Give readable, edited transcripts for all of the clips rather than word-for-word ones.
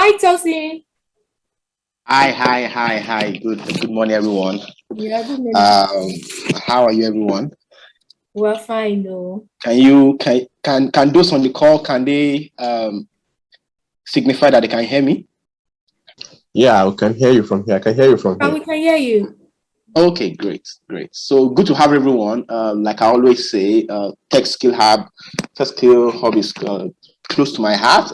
Hi, Tosin. Hi. Good morning, everyone. Yeah, good morning. How are you, everyone? We're fine, though. Can those on the call, can they signify that they can hear me? Yeah, we can hear you from here. I can hear you from And here. we can hear you. Okay, great. So good to have everyone. Like I always say, Tech Skill Hub is close to my heart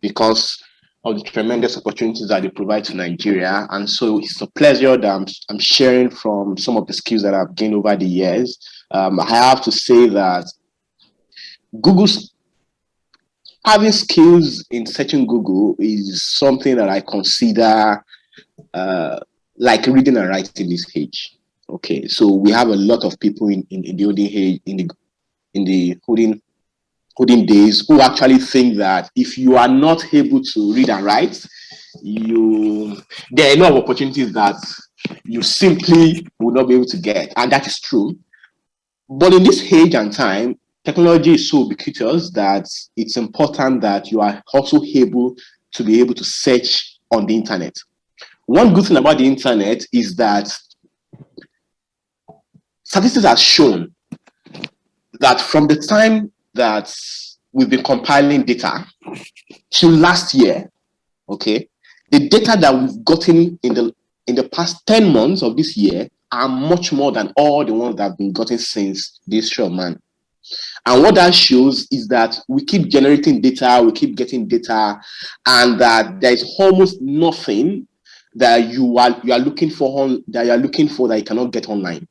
because of the tremendous opportunities that they provide to Nigeria. And so it's a pleasure that I'm sharing from some of the skills that I've gained over the years. I have to say that Google's having skills in searching Google is something that I consider like reading and writing this age. Okay, so we have a lot of people in the olden age, in the olden days, who actually think that if you are not able to read and write, there are a lot of opportunities that you simply will not be able to get, and that is true. But in this age and time, technology is so ubiquitous that it's important that you are also able to be able to search on the internet. One good thing about the internet is that statistics have shown that from the time that we've been compiling data till last year, okay, the data that we've gotten in the past 10 months of this year are much more than all the ones that have been gotten since the history of man. And what that shows is that we keep generating data, we keep getting data, and that there is almost nothing that you are looking for that you cannot get online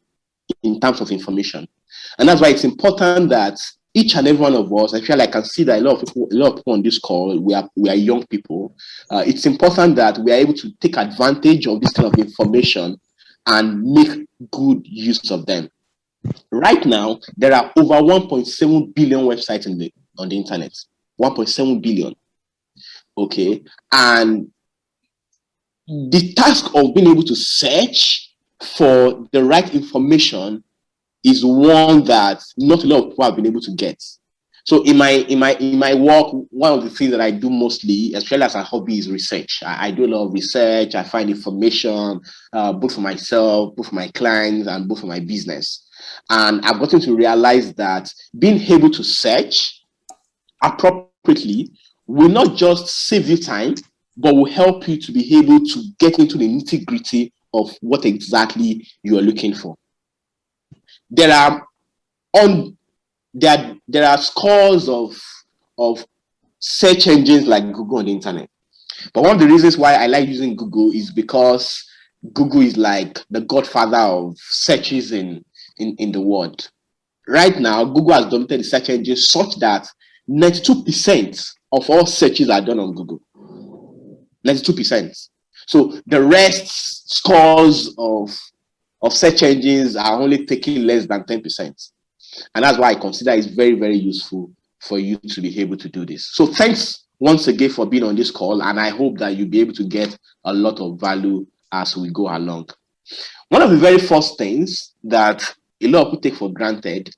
in terms of information. And that's why it's important that each and every one of us, I feel like I can see that a lot of people on this call, we are young people. It's important that we are able to take advantage of this kind of information and make good use of them. Right now, there are over 1.7 billion websites on the internet. 1.7 billion. Okay. And the task of being able to search for the right information is one that not a lot of people have been able to get. So in my work, one of the things that I do mostly, especially as a hobby, is research. I do a lot of research. I find information both for myself, both for my clients, and both for my business. And I've gotten to realize that being able to search appropriately will not just save you time, but will help you to be able to get into the nitty-gritty of what exactly you are looking for. There are scores of search engines like Google on the internet. But one of the reasons why I like using Google is because Google is like the godfather of searches in the world. Right now, Google has dominated the search engine such that 92% of all searches are done on Google. 92%. So the rest scores of search engines are only taking less than 10%. And that's why I consider it's very, very useful for you to be able to do this. So thanks once again for being on this call, and I hope that you'll be able to get a lot of value as we go along. One of the very first things that a lot of people take for granted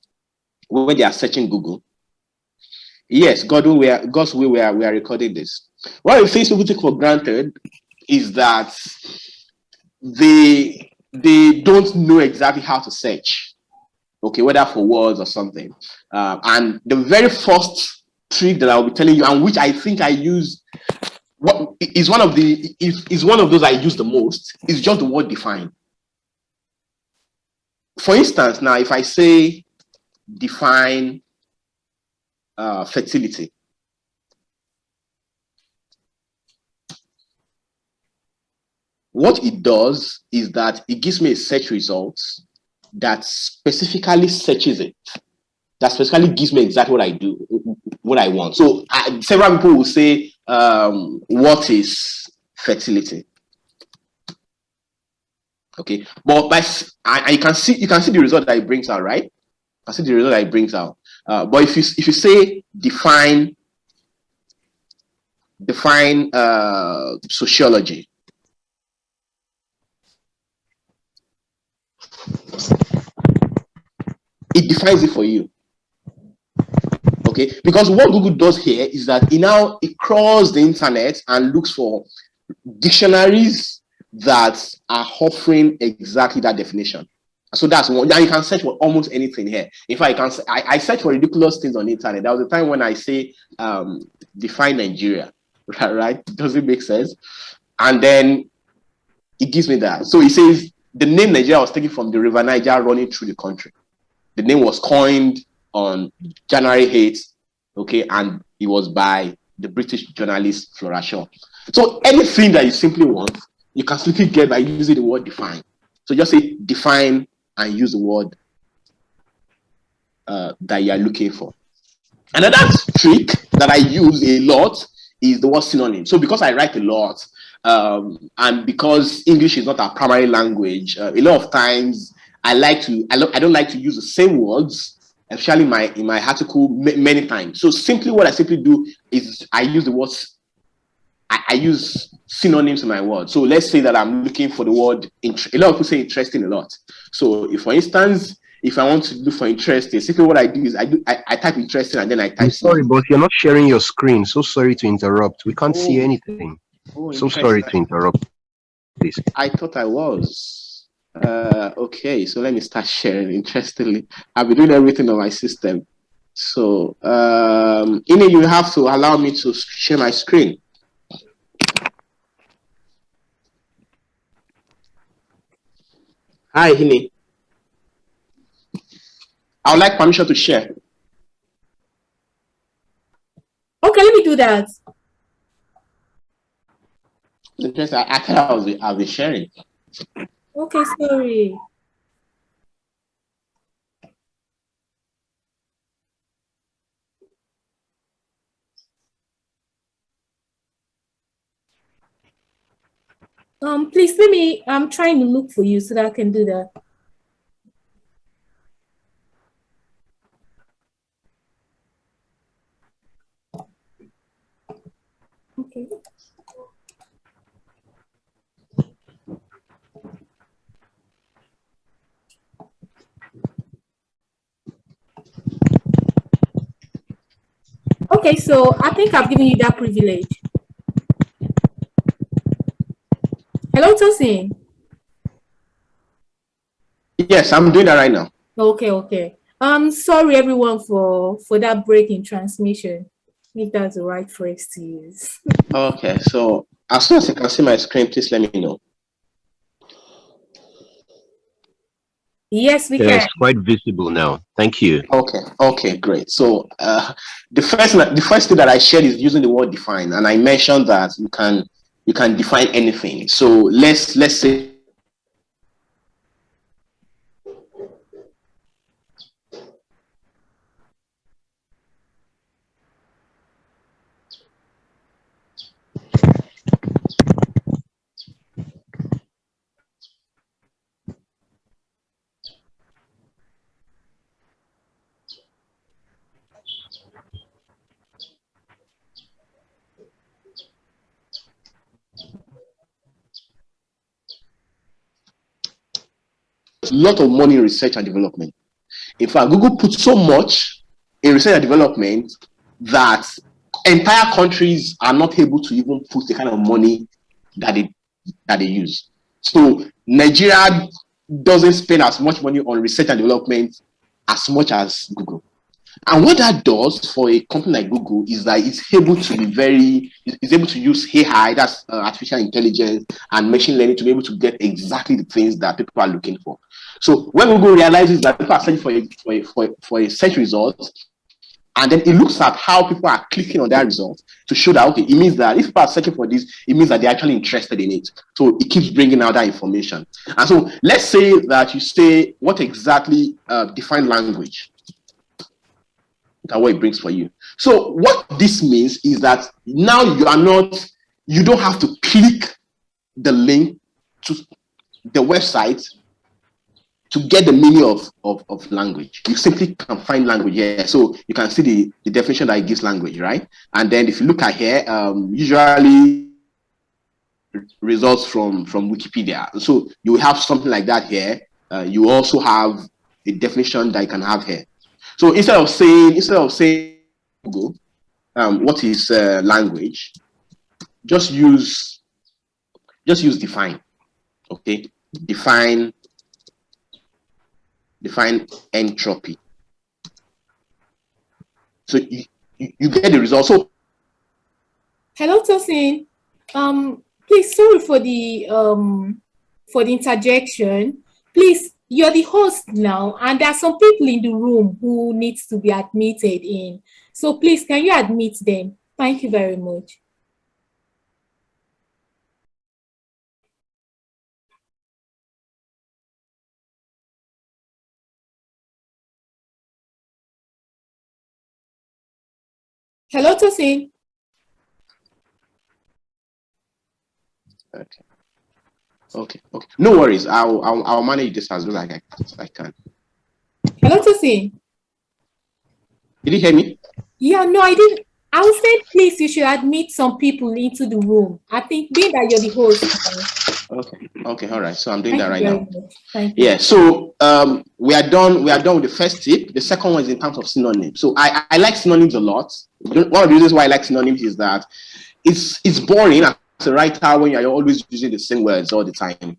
when they are searching Google, yes, God's way we are recording this. One of the things people take for granted is that they don't know exactly how to search, okay, whether for words or something. And the very first trick that I'll be telling you, and which I think I use, is one of those I use the most, is just the word define. For instance, now if I say define fertility, what it does is that it gives me a search results that specifically searches it, that specifically gives me exactly what I want. So several people will say, what is fertility? Okay, but you can see the result that it brings out, right? You can see the result that it brings out. But if you say define sociology, it defines it for you. Okay, because what Google does here is that it crawls the internet and looks for dictionaries that are offering exactly that definition. So that's one. Now you can search for almost anything here. In fact, I search for ridiculous things on the internet. There was a time when I say define Nigeria, right? Does it make sense? And then it gives me that. So it says the name Nigeria was taken from the River Niger running through the country. The name was coined on January 8th, okay, and it was by the British journalist Flora Shaw. So anything that you simply want, you can simply get by using the word define. So just say define and use the word that you are looking for. Another trick that I use a lot is the word synonym. So because I write a lot, and because English is not our primary language, a lot of times I don't like to use the same words, especially in my article many times. So what I simply do is I use the words. I use synonyms in my word. So let's say that I'm looking for the word. A lot of people say interesting a lot. So if, for instance, if I want to look for interesting, simply what I do is I type interesting and then I type. I'm sorry, but you're not sharing your screen. So sorry to interrupt. We can't see anything. So sorry to interrupt. Please. I thought I was. Okay, so let me start sharing. Interestingly, I've been doing everything on my system. So, Ine, you have to allow me to share my screen. Hi, Ine. I would like permission to share. Okay, let me do that. Interesting. I thought I'll be sharing. Okay, sorry. Please I'm trying to look for you so that I can do that. Okay. Okay, so I think I've given you that privilege. Hello, Tosin. Yes, I'm doing that right now. Okay. Sorry everyone for that break in transmission, if that's the right phrase to use. Okay, so as soon as you can see my screen, please let me know. Yes, we can. It's quite visible now. Thank you. Okay, great. So the first thing that I shared is using the word define, and I mentioned that you can define anything. So let's say a lot of money in research and development. In fact, Google puts so much in research and development that entire countries are not able to even put the kind of money that they use. So Nigeria doesn't spend as much money on research and development as much as Google. And what that does for a company like Google is that it's able to use AI, that's artificial intelligence and machine learning, to be able to get exactly the things that people are looking for. So when Google realizes that people are searching for a search result, and then it looks at how people are clicking on that result to show that, okay, it means that if people are searching for this, it means that they're actually interested in it. So it keeps bringing out that information. And so let's say that you say, what exactly define language? That what it brings for you. So what this means is that now you don't have to click the link to the website to get the meaning of language. You simply can find language here. So you can see the definition that it gives language, right? And then if you look at here, usually results from Wikipedia. So you have something like that here. You also have a definition that you can have here. So instead of saying Google, what is language, just use define. Okay, define entropy. So you get the result. So hello, Tosin. Please, sorry for the interjection. Please, you're the host now, and there are some people in the room who needs to be admitted in. So please, can you admit them? Thank you very much. Hello, Tosin. okay. No worries. I'll manage this as well as I can. Hello, Tosin. Did you hear me? Yeah, no, I didn't. I was saying, please, you should admit some people into the room. I think being that you're the host. Okay, all right. So I'm doing that right Very now. much. Thank you. Yeah. So we are done with the first tip. The second one is in terms of synonyms. So I like synonyms a lot. One of the reasons why I like synonyms is that it's boring as a writer when you're always using the same words all the time.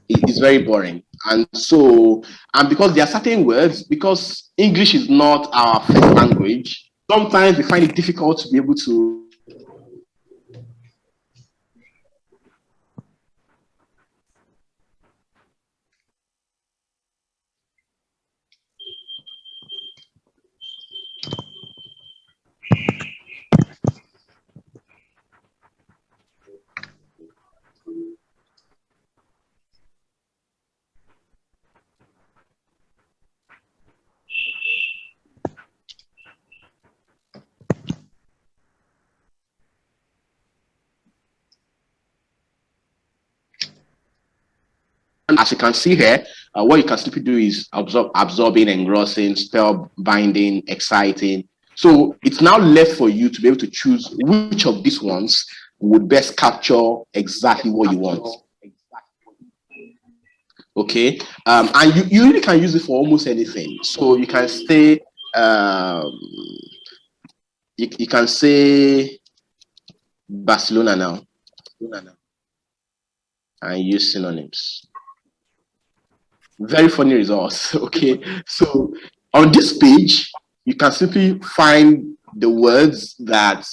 It's very boring. And because there are certain words, because English is not our first language, sometimes we find it difficult to be able to as you can see here, what you can simply do is absorbing, engrossing, spell binding, exciting. So it's now left for you to be able to choose which of these ones would best capture exactly what you want. Okay, and you really can use it for almost anything. So you can say, you can say Barcelona now, and use synonyms. Very funny results. Okay, so on this page you can simply find the words that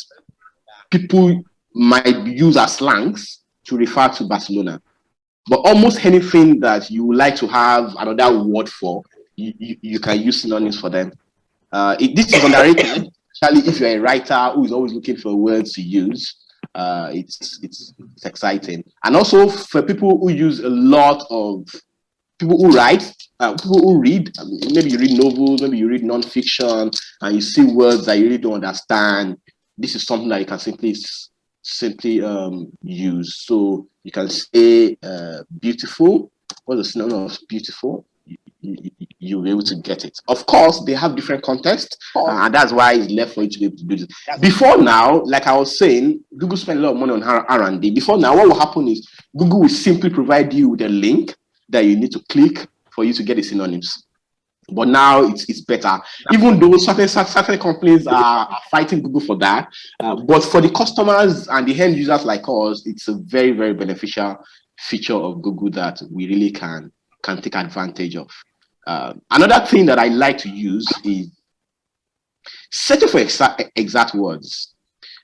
people might use as slangs to refer to Barcelona, but almost anything that you would like to have another word for, you can use synonyms for them. This is underrated, especially if you're a writer who is always looking for words to use. It's exciting, and also for people who use a lot of people who write, people who read. Maybe you read novels, maybe you read non-fiction, and you see words that you really don't understand. This is something that you can simply use. So you can say beautiful. What's the synonym of beautiful? You'll be able to get it. Of course, they have different contexts, and that's why it's left for you to be able to do this. Before now, like I was saying, Google spent a lot of money on R&D. Before now, what will happen is Google will simply provide you with a link that you need to click for you to get the synonyms. But now it's better, even though certain companies are fighting Google for that. But for the customers and the end users like us, it's a very, very beneficial feature of Google that we really can take advantage of. Another thing that I like to use is searching for exact words.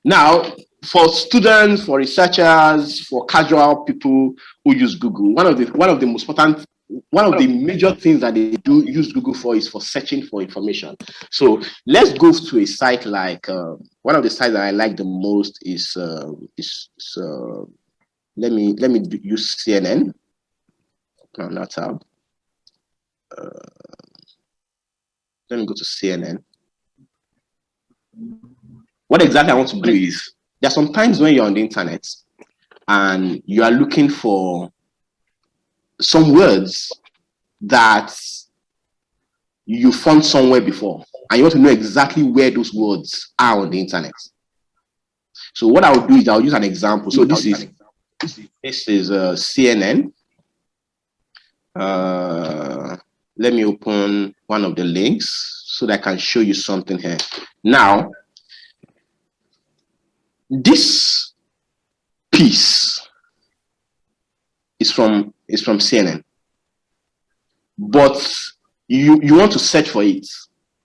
Now, for students, for researchers, for casual people who use Google, one of the most important, one of the major things that they do use Google for is for searching for information. So let's go to a site like one of the sites that I like the most is let me use CNN. Open that tab. Let me go to CNN. What exactly I want to do is, there are some times when you're on the internet and you are looking for some words that you found somewhere before, and you want to know exactly where those words are on the internet. So what I'll do is I'll use an example. So this is CNN. Let me open one of the links so that I can show you something here. Now, This piece is from CNN, but you want to search for it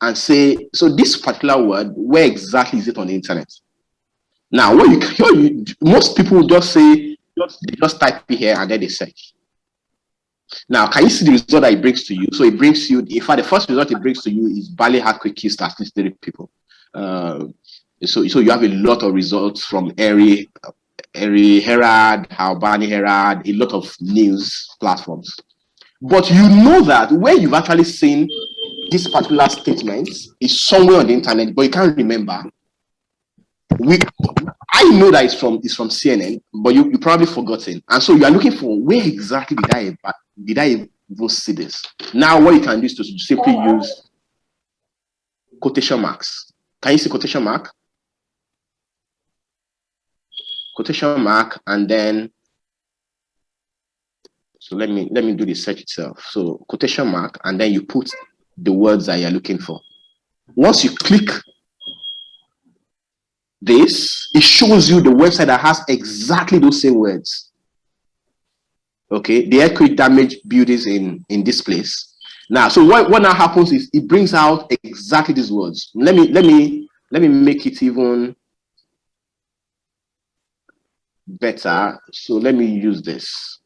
and say, so this particular word, where exactly is it on the internet? Now, what most people just say, they just type it here and then they search. Now, can you see the result that it brings to you? So it brings you, in fact, the first result it brings to you is Bali had quick kills at least 30 people. So you have a lot of results from Eri Herald, Albani Herald, a lot of news platforms. But you know that where you've actually seen this particular statement is somewhere on the internet, but you can't remember. I know that it's from CNN, but you probably forgotten, and so you are looking for where exactly did I even see this. Now what you can do is to simply use quotation marks. Can you see quotation mark? Quotation mark, and then so let me do the search itself. So quotation mark, and then you put the words that you're looking for. Once you click this, it shows you the website that has exactly those same words. Okay, the earthquake damage buildings in this place. Now, so what now happens is it brings out exactly these words. Let me make it even better. So let me use this.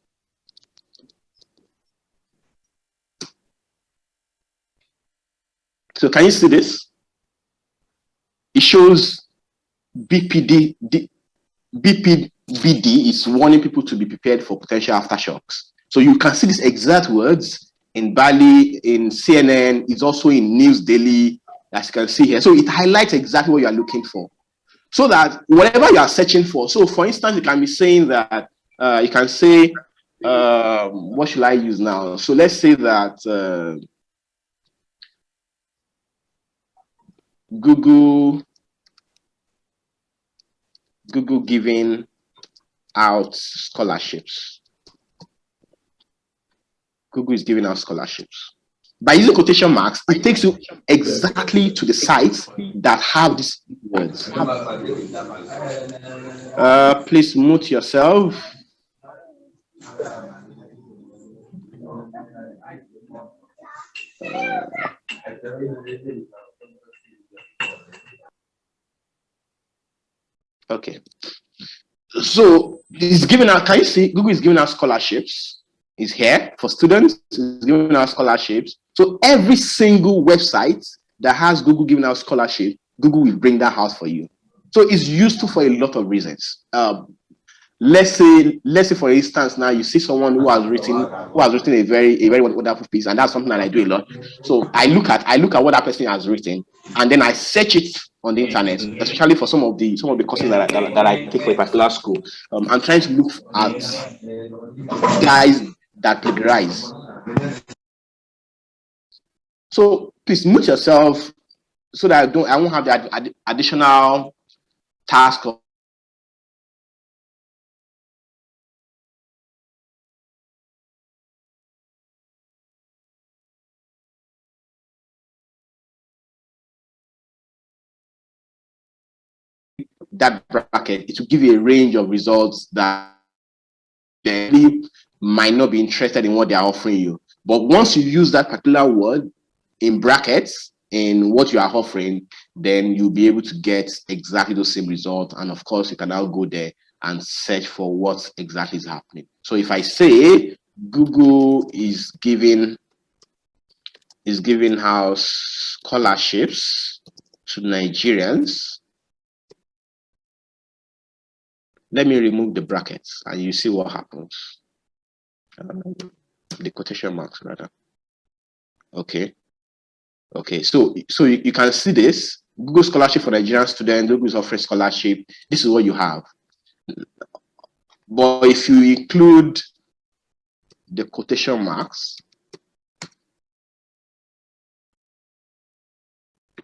So can you see this? It shows BPVD is warning people to be prepared for potential aftershocks. So you can see these exact words in Bali, in CNN, it's also in News Daily, as you can see here. So it highlights exactly what you are looking for. So that whatever you are searching for, so for instance, you can be saying that, you can say, what should I use now? So let's say that Google giving out scholarships. Google is giving out scholarships. By using quotation marks, it takes you exactly to the sites that have these words. Please mute yourself. Okay. So it's giving out, can you see Google is giving out scholarships? Is here for students, it's giving out scholarships. So every single website that has Google giving out scholarship, Google will bring that out for you. So it's useful for a lot of reasons. Let's say for instance, now you see someone who has written a very wonderful piece, and that's something that I do a lot. So I look at what that person has written, and then I search it on the internet, especially for some of the courses that I take for a particular school. I'm trying to look at guys that plagiarize. So please mute yourself so that I won't have the additional task of that bracket. It will give you a range of results that they might not be interested in what they are offering you. But once you use that particular word in brackets in what you are offering, then you'll be able to get exactly the same result. And of course, you can now go there and search for what exactly is happening. So if I say Google is giving out scholarships to Nigerians, let me remove the brackets and you see what happens. The quotation marks rather. Okay, so you can see this Google scholarship for Nigerian students. Google is offering scholarship. This is what you have. But if you include the quotation marks,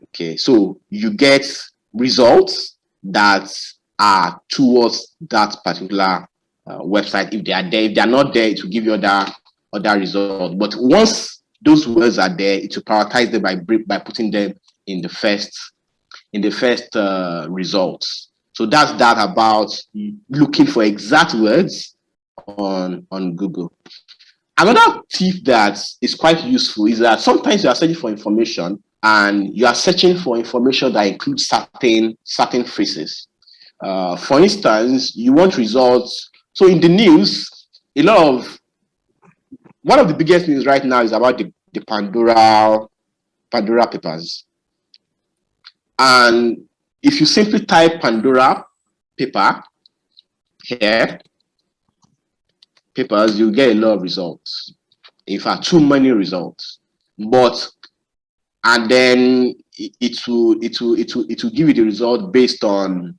okay, so you get results that are towards that particular website. If they are there, if they are not there, it will give you other results. But once those words are there, it will prioritize them by putting them in the first results. So that's that about looking for exact words on Google. Another tip that is quite useful is that sometimes you are searching for information and you are searching for information that includes certain phrases. For instance, you want results. So in the news, one of the biggest news right now is about the Pandora papers. And if you simply type Pandora paper here, papers, you get a lot of results. In fact, too many results. And then it will give you the result based on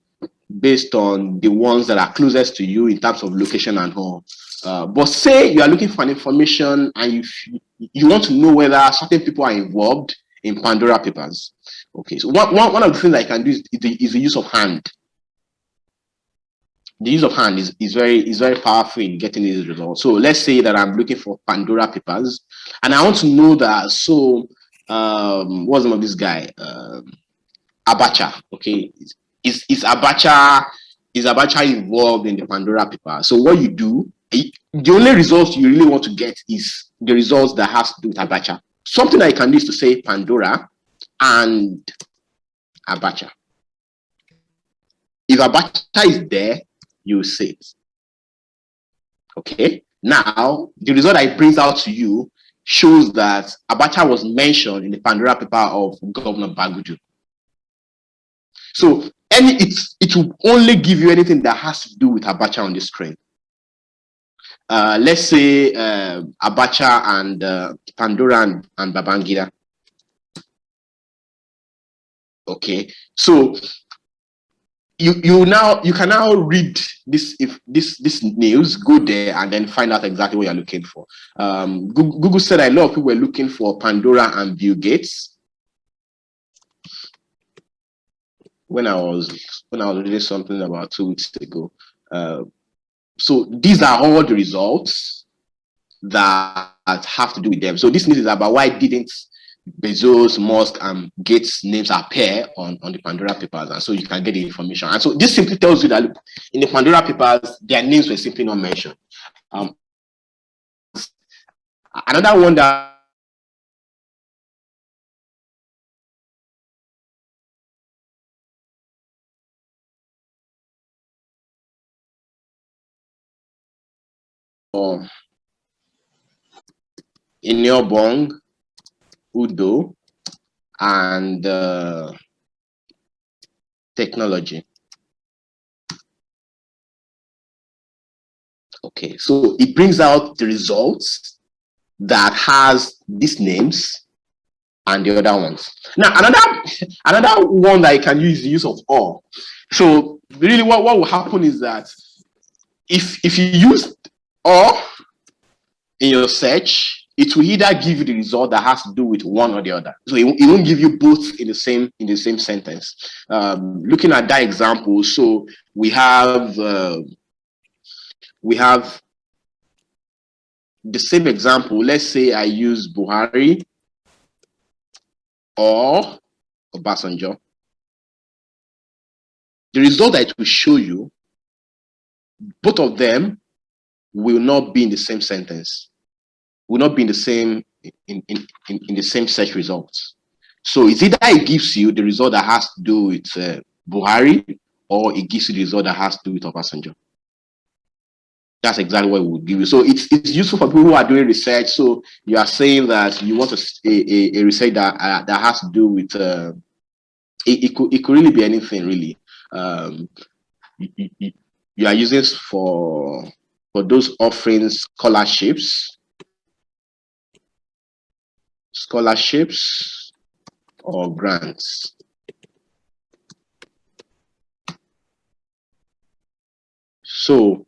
the ones that are closest to you in terms of location and all. But say you are looking for an information and you want to know whether certain people are involved in Pandora papers. Okay, so one of the things I can do is the use of hand. The use of hand is very powerful in getting these results. So let's say that I'm looking for Pandora papers and I want to know that. So what's the name of this guy? Abacha. Okay, is Abacha involved in the Pandora paper? So what you do, the only results you really want to get is the results that has to do with Abacha. Something that you can do is to say Pandora and Abacha. If Abacha is there, you say it. Okay. Now the result that it brings out to you shows that Abacha was mentioned in the Pandora paper of Governor Bagudu. So it will only give you anything that has to do with Abacha on the screen. Let's say Abacha and Pandora and Babangida. Okay, so you can now read this news, go there and then find out exactly what you're looking for. Google said a lot of people were looking for Pandora and Bill Gates. When I was reading something about 2 weeks ago. So these are all the results that have to do with them. So this news is about why didn't Bezos, Musk, and Gates' names appear on the Pandora papers, and so you can get the information. And so this simply tells you that look, in the Pandora papers, their names were simply not mentioned. Another one that Ineobong, Udo, and technology. Okay, so it brings out the results that has these names and the other ones. Now, another one that I can use is the use of or. So really what will happen is that if you use or in your search, it will either give you the result that has to do with one or the other. So it won't give you both in the same sentence. Looking at that example, so we have the same example. Let's say I use Buhari or Obasanjo. The result that it will show you, both of them will not be in the same sentence, will not be in the same in the same search results. So it's either it gives you the result that has to do with Buhari, or it gives you the result that has to do with Obasanjo. That's exactly what it would give you. So it's useful for people who are doing research. So you are saying that you want a research that has to do with it could really be anything really. You are using this for those offering scholarships or grants. So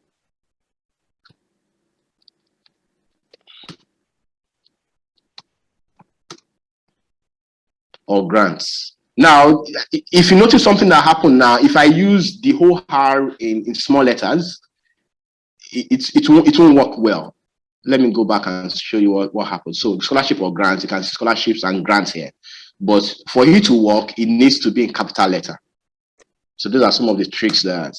or grants. Now, if you notice something that happened now, if I use the whole R in small letters, it won't work well. Let me go back and show you what happens. So scholarship or grants, you can see scholarships and grants here. But for it to work, it needs to be in capital letter. So those are some of the tricks that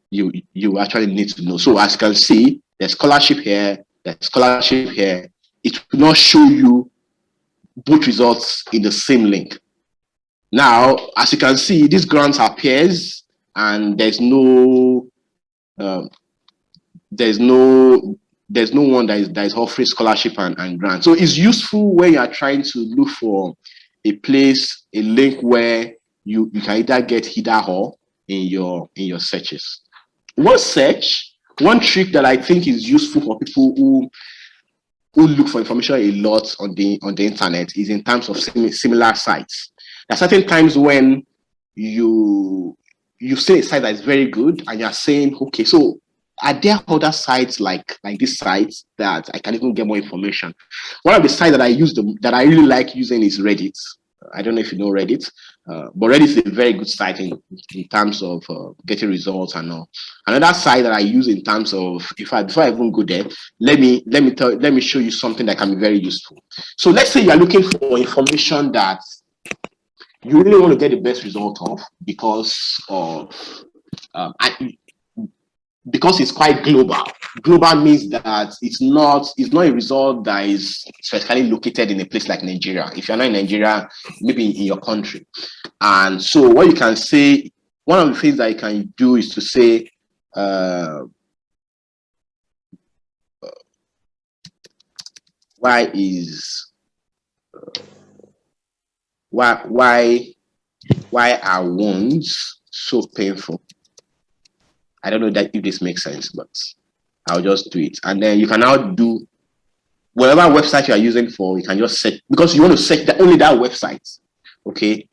you actually need to know. So as you can see, there's scholarship here, there's scholarship here. It will not show you both results in the same link. Now, as you can see, these grants are pairs, and there's no one that is offering scholarship and grant. So it's useful when you are trying to look for a link where you can either get either or in your searches. One trick that I think is useful for people who look for information a lot on the internet is in terms of similar sites. There are certain times when you see a site that is very good and you're saying, okay, so are there other sites like this site that I can even get more information? One of the sites that I really like using is Reddit. I don't know if you know Reddit, but Reddit is a very good site in terms of getting results and all. Another site that I use in terms of, before I even go there, let me show you something that can be very useful. So let's say you are looking for information that you really want to get the best result of because it's quite global. Global means that it's not a result that is specifically located in a place like Nigeria. If you're not in Nigeria, maybe in your country. And so what you can say, one of the things that you can do is to say, why are wounds so painful? I don't know if this makes sense, but I'll just do it. And then you can now do whatever website you are using for, you can just search, because you want to search only that website. Okay.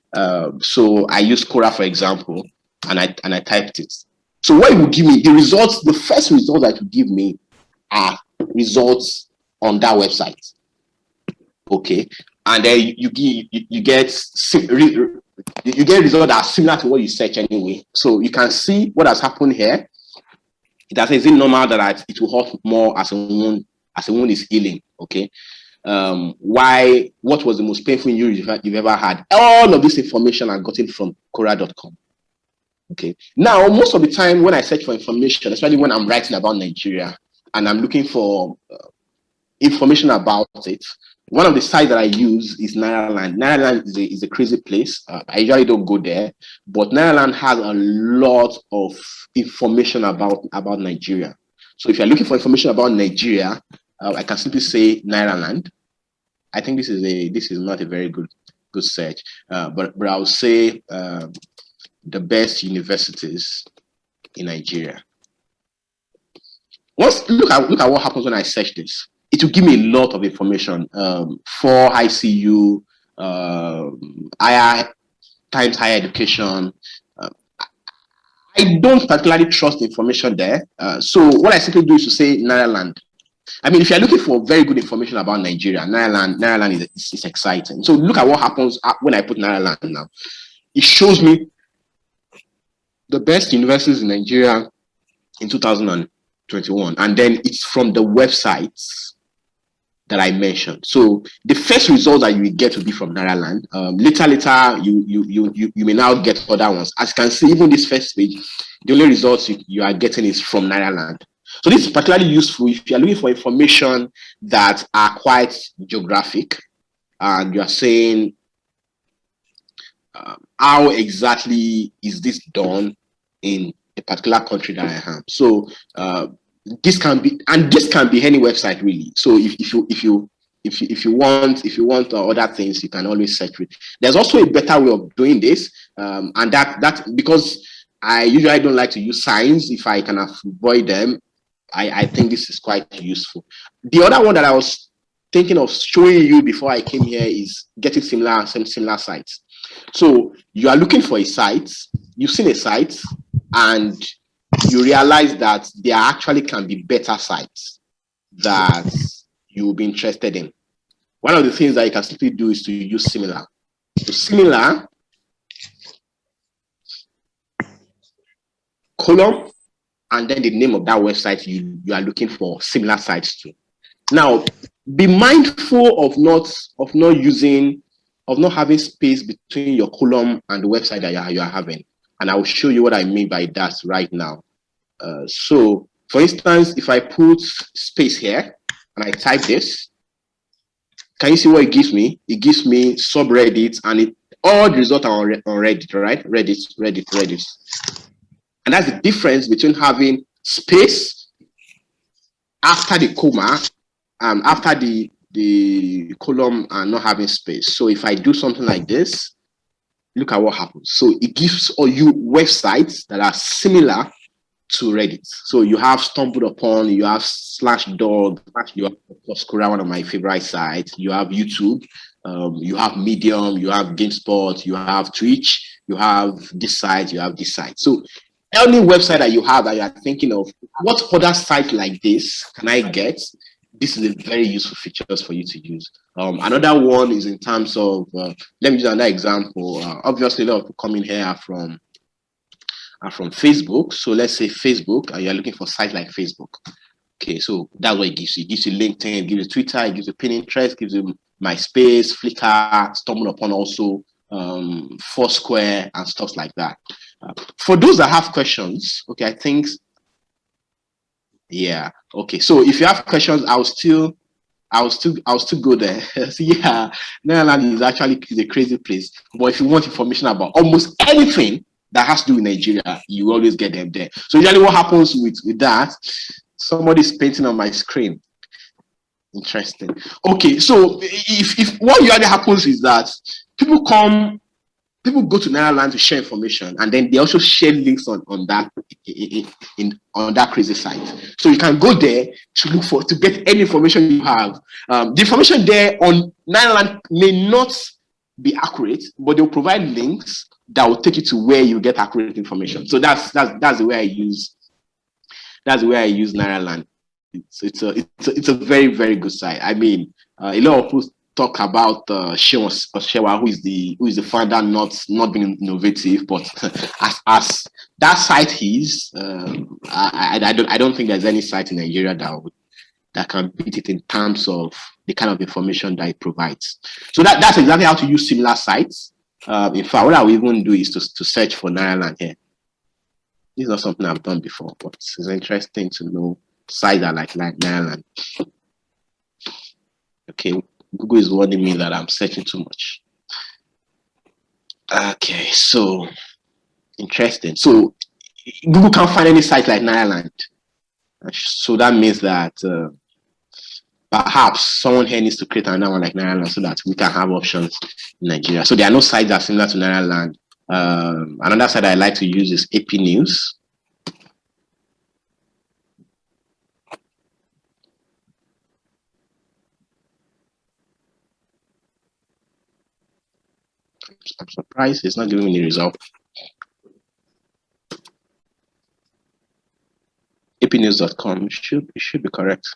So I use Quora, for example, and I typed it. So what it will give me, the first result that it will give me are results on that website. Okay. And then you get results that are similar to what you search anyway. So you can see what has happened here. It has said, is it normal that it will hurt more as a wound is healing? Okay. What was the most painful injury you've ever had? All of this information I've gotten from Quora.com. Okay. Now, most of the time when I search for information, especially when I'm writing about Nigeria and I'm looking for information about it, one of the sites that I use is Nairaland. Nairaland is a crazy place. I usually don't go there, but Nairaland has a lot of information about Nigeria. So if you're looking for information about Nigeria, I can simply say Nairaland. I think this is not a very good search, but I'll say the best universities in Nigeria. Look at what happens when I search this. It will give me a lot of information for ICU, higher education. I don't particularly trust the information there. So what I simply do is to say Nairaland. I mean, if you're looking for very good information about Nigeria, Nairaland is exciting. So look at what happens when I put Nairaland now. It shows me the best universities in Nigeria in 2021. And then it's from the websites that I mentioned. So the first result that you will get will be from Nairaland. Later, you may now get other ones. As you can see, even this first page, the only results you are getting is from Nairaland. So this is particularly useful if you are looking for information that are quite geographic, and you are saying, how exactly is this done in a particular country that I am? So this can be any website really. So if you want other things, you can always search it. There's also a better way of doing this, and that because I usually don't like to use signs if I can avoid them. I think this is quite useful. The other one that I was thinking of showing you before I came here is getting similar sites. So you are looking for a site, you've seen a site, and you realize that there actually can be better sites that you will be interested in. One of the things that you can simply do is to use similar. So similar, column, and then the name of that website you are looking for similar sites to. Now, be mindful of not having space between your column and the website that you are having. And I will show you what I mean by that right now. So, for instance, if I put space here and I type this, can you see what it gives me? It gives me subreddit, and all the results are on Reddit, right? Reddit. And that's the difference between having space after the comma, after the column, and not having space. So if I do something like this, look at what happens. So it gives all you websites that are similar to Reddit. So you have Stumbled Upon, you have Slashdog, you have Oscura, one of my favorite sites, you have YouTube, you have Medium, you have GameSpot, you have Twitch, you have this site, you have this site. So any website that you have that you are thinking of, what other site like this can I get? This is a very useful features for you to use. Another one is in terms of, let me use another example. Obviously, a lot of people coming here are from Facebook. So let's say Facebook, and you're looking for sites like Facebook. Okay, so that's what it gives you. It gives you LinkedIn, it gives you Twitter, it gives you Pinterest, it gives you MySpace, Flickr, Stumble Upon also, Foursquare, and stuff like that. For those that have questions, okay, I think, yeah, okay. So if you have questions, I'll still go there. So yeah, Netherlands is actually a crazy place. But if you want information about almost anything that has to do with Nigeria, you always get them there. So usually what happens with that, somebody's painting on my screen. Interesting. Okay, so if what usually happens is that people go to Netherlands to share information, and then they also share links on that on that crazy site. So you can go there to get any information you have. The information there on Netherlands may not be accurate, but they'll provide links that will take you to where you get accurate information. So that's the way I use Netherlands. It's a very, very good site. I mean, a lot of people talk about Shewa, who is the founder, not being innovative, but as that site is, I don't think there's any site in Nigeria that can beat it in terms of the kind of information that it provides. So that's exactly how to use similar sites. In fact, what I will even do is to search for Netherlands here. This is not something I've done before, but it's interesting to know sites that like Netherlands. Okay, Google is warning me that I'm searching too much. Okay, so interesting. So Google can't find any site like Netherlands. So that means that perhaps someone here needs to create another one like Netherlands so that we can have options in Nigeria. So there are no sites that are similar to Netherlands. Another site I like to use is AP News. I'm surprised it's not giving me the result. apnews.com should be correct.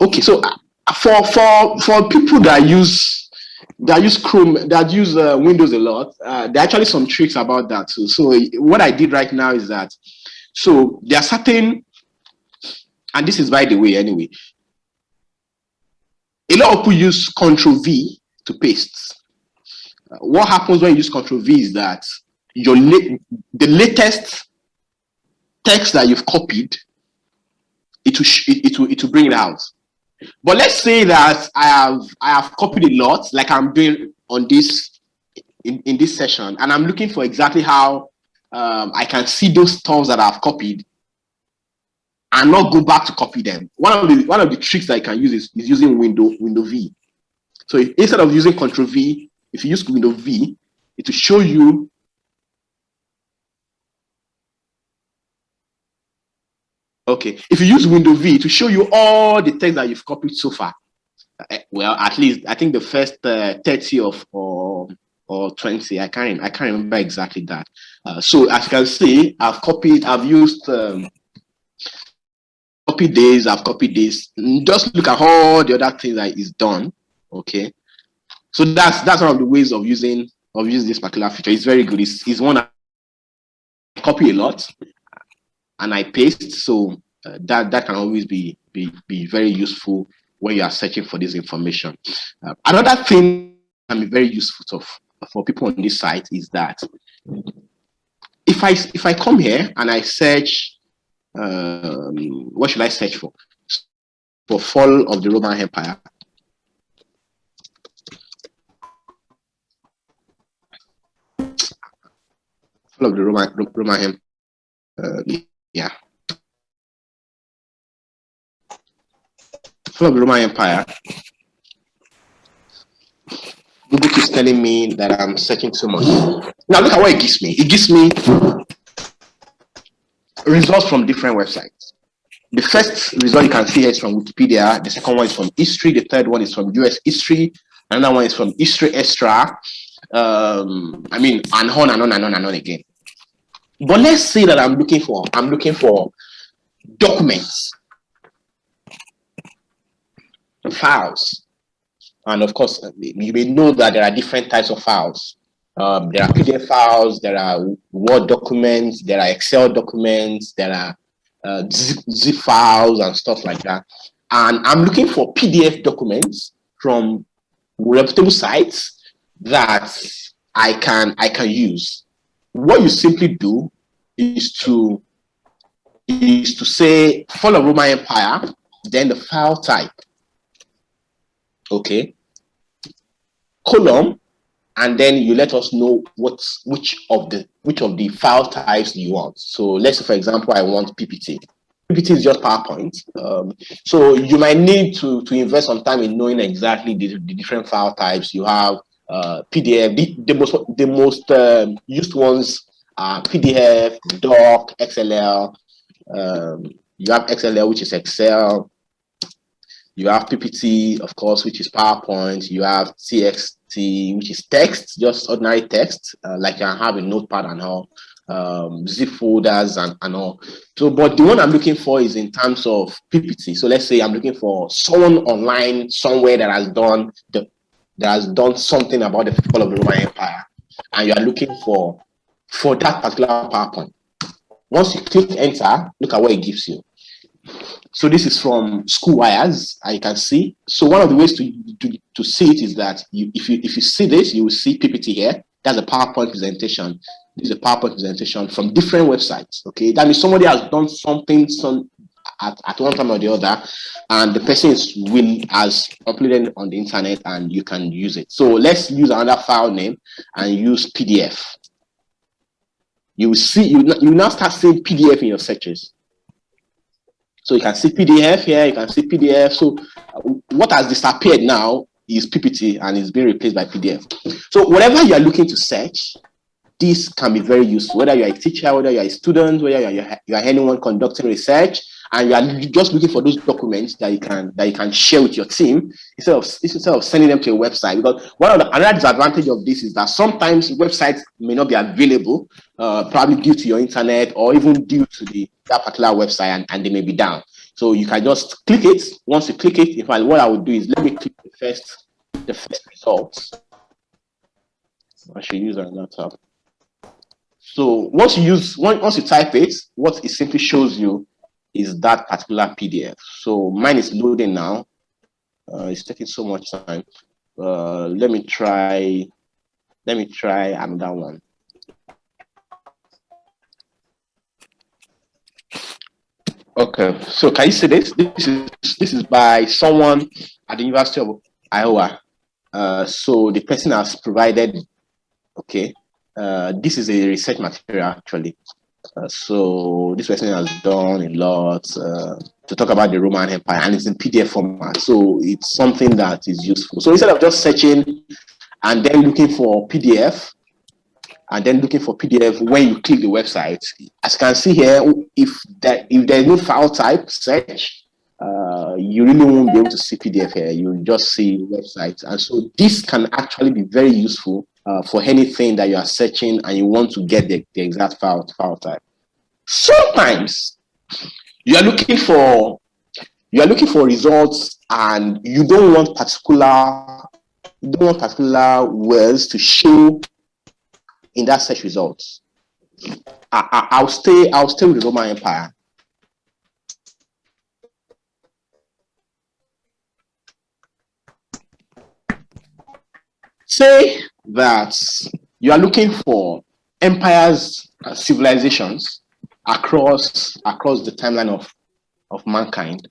Okay, so for people that use Chrome, that use Windows a lot, there are actually some tricks about that too. So what I did right now is that, so there are certain, and this is by the way anyway, a lot of people use Ctrl V to paste. What happens when you use Ctrl V is that the latest text that you've copied, it will bring it out. But let's say that I have copied a lot, like I'm doing on this in this session, and I'm looking for exactly how I can see those stuff that I've copied and not go back to copy them. One of the tricks that I can use is using Window V. So instead of using Ctrl V, if you use Window V, it will show you. Okay, if you use Window V to show you all the text that you've copied so far, well, at least I think the first 30 or 20, I can't remember exactly that. So as you can see, I've used copy this, I've copied this. Just look at all the other things that is done. Okay, so that's one of the ways of using this particular feature. It's very good. It's one I copy a lot and I paste, so that can always be very useful when you are searching for this information. Another thing that can be very useful for people on this site is that if I come here and I search, what should I search for? For fall of the Roman Empire. Fall of the Roman Empire. Yeah. Fall of the Roman Empire. Google keeps telling me that I'm searching too much. Now look at what it gives me. It gives me results from different websites. The first result you can see here is from Wikipedia. The second one is from History. The third one is from US History. Another one is from History Extra. And on and on and on and on again. But let's say that I'm looking for documents, files. And of course, you may know that there are different types of files. There are PDF files, there are Word documents, there are Excel documents, there are zip files and stuff like that. And I'm looking for PDF documents from reputable sites that I can use. What you simply do is to say Fall of Roman Empire, then the file type. Okay. Column, and then you let us know which of the file types you want. So let's say, for example, I want PPT. PPT is just PowerPoint. So you might need to invest some time in knowing exactly the different file types. You have PDF. The most used ones are PDF, Doc, XLL. You have XLL, which is Excel. You have PPT, of course, which is PowerPoint. You have TXT, which is text, just ordinary text, like you have a notepad and all, zip folders and all. So, but the one I'm looking for is in terms of PPT. So let's say I'm looking for someone online somewhere that has done something about the fall of the Roman Empire, and you are looking for that particular PowerPoint. Once you click enter, look at what it gives you. So this is from School Wires, you can see. So one of the ways to see it is that if you see this, you will see PPT here. That's a PowerPoint presentation. This is a PowerPoint presentation from different websites. Okay, that means somebody has done something at one time or the other, and the person has uploaded on the internet, and you can use it. So let's use another file name and use PDF. You will see you now start seeing PDF in your searches. So you can see PDF here, you can see PDF. So what has disappeared now is PPT and is being replaced by PDF. So whatever you are looking to search, this can be very useful. Whether you're a teacher, whether you're a student, whether you're anyone conducting research, and you are just looking for those documents that you can share with your team instead of sending them to a website. Because another disadvantage of this is that sometimes websites may not be available, probably due to your internet or even due to that particular website, and they may be down. So you can just click it. Once you click it, in fact, what I would do is let me click the first results. I should use a laptop. So once you type it, what it simply shows you is that particular PDF. So mine is loading now. It's taking so much time. Let me try another one. Okay, so can you see this? This is by someone at the University of Iowa. So the person has provided. Okay, this is a research material actually. So this person has done a lot to talk about the Roman Empire, and it's in PDF format. So it's something that is useful. So instead of just searching and then looking for PDF, when you click the website, as you can see here, if there is no file type search, you really won't be able to see PDF here. You just see websites. And so this can actually be very useful for anything that you are searching and you want to get the exact file type. Sometimes you are looking for results and you don't want particular words to show in that search results. I'll stay with the Roman Empire. Say that you are looking for empires and civilizations across the timeline of mankind,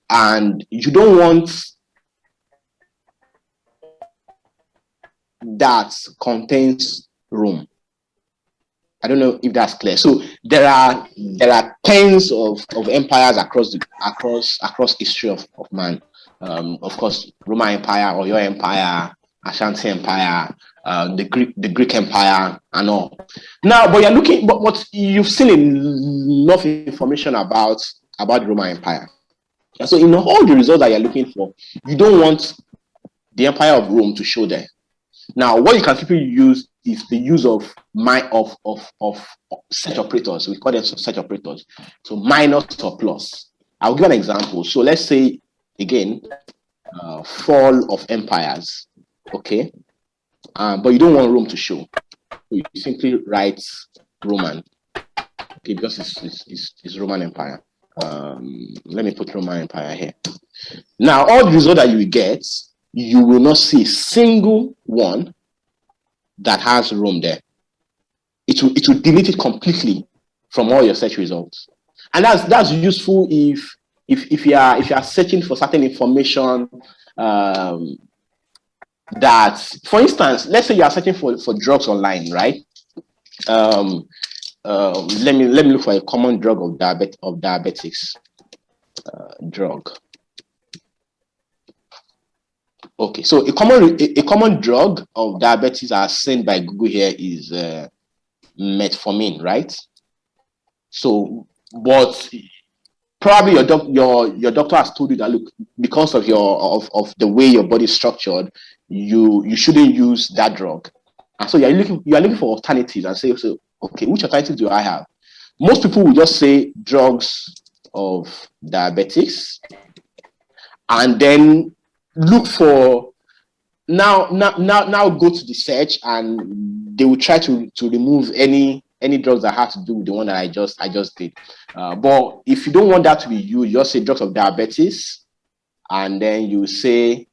and you don't want that contains Rome. I don't know if that's clear. So there are tens of empires across history of man. Of course, Roman Empire, or your empire, Ashanti Empire, the Greek Empire, and all. Now, but you're looking, but you've seen enough information about the Roman Empire. And so in all the results that you're looking for, you don't want the Empire of Rome to show there. Now, what you can simply use is the use of set operators. We call them set operators. So minus or plus. I'll give an example. So let's say again, fall of empires. Okay, but you don't want Rome to show. So you simply write Roman. Okay, because it's Roman Empire. Let me put Roman Empire here. Now, all the results that you get, you will not see a single one that has Rome there. It will delete it completely from all your search results, and that's useful if you are searching for certain information. That, for instance, let's say you are searching for drugs online, right? Let me look for a common drug of diabetics. Drug. Okay, so a common drug of diabetes as seen by Google here is metformin, right? So, but probably your doctor has told you that, look, because of the way your body is structured, you shouldn't use that drug. And so you are looking for alternatives and say, so okay, which alternatives do I have? Most people will just say drugs of diabetics, and then look for now go to the search, and they will try to remove any drugs that have to do with the one that I just did. But if you don't want that to be you just say drugs of diabetes, and then you say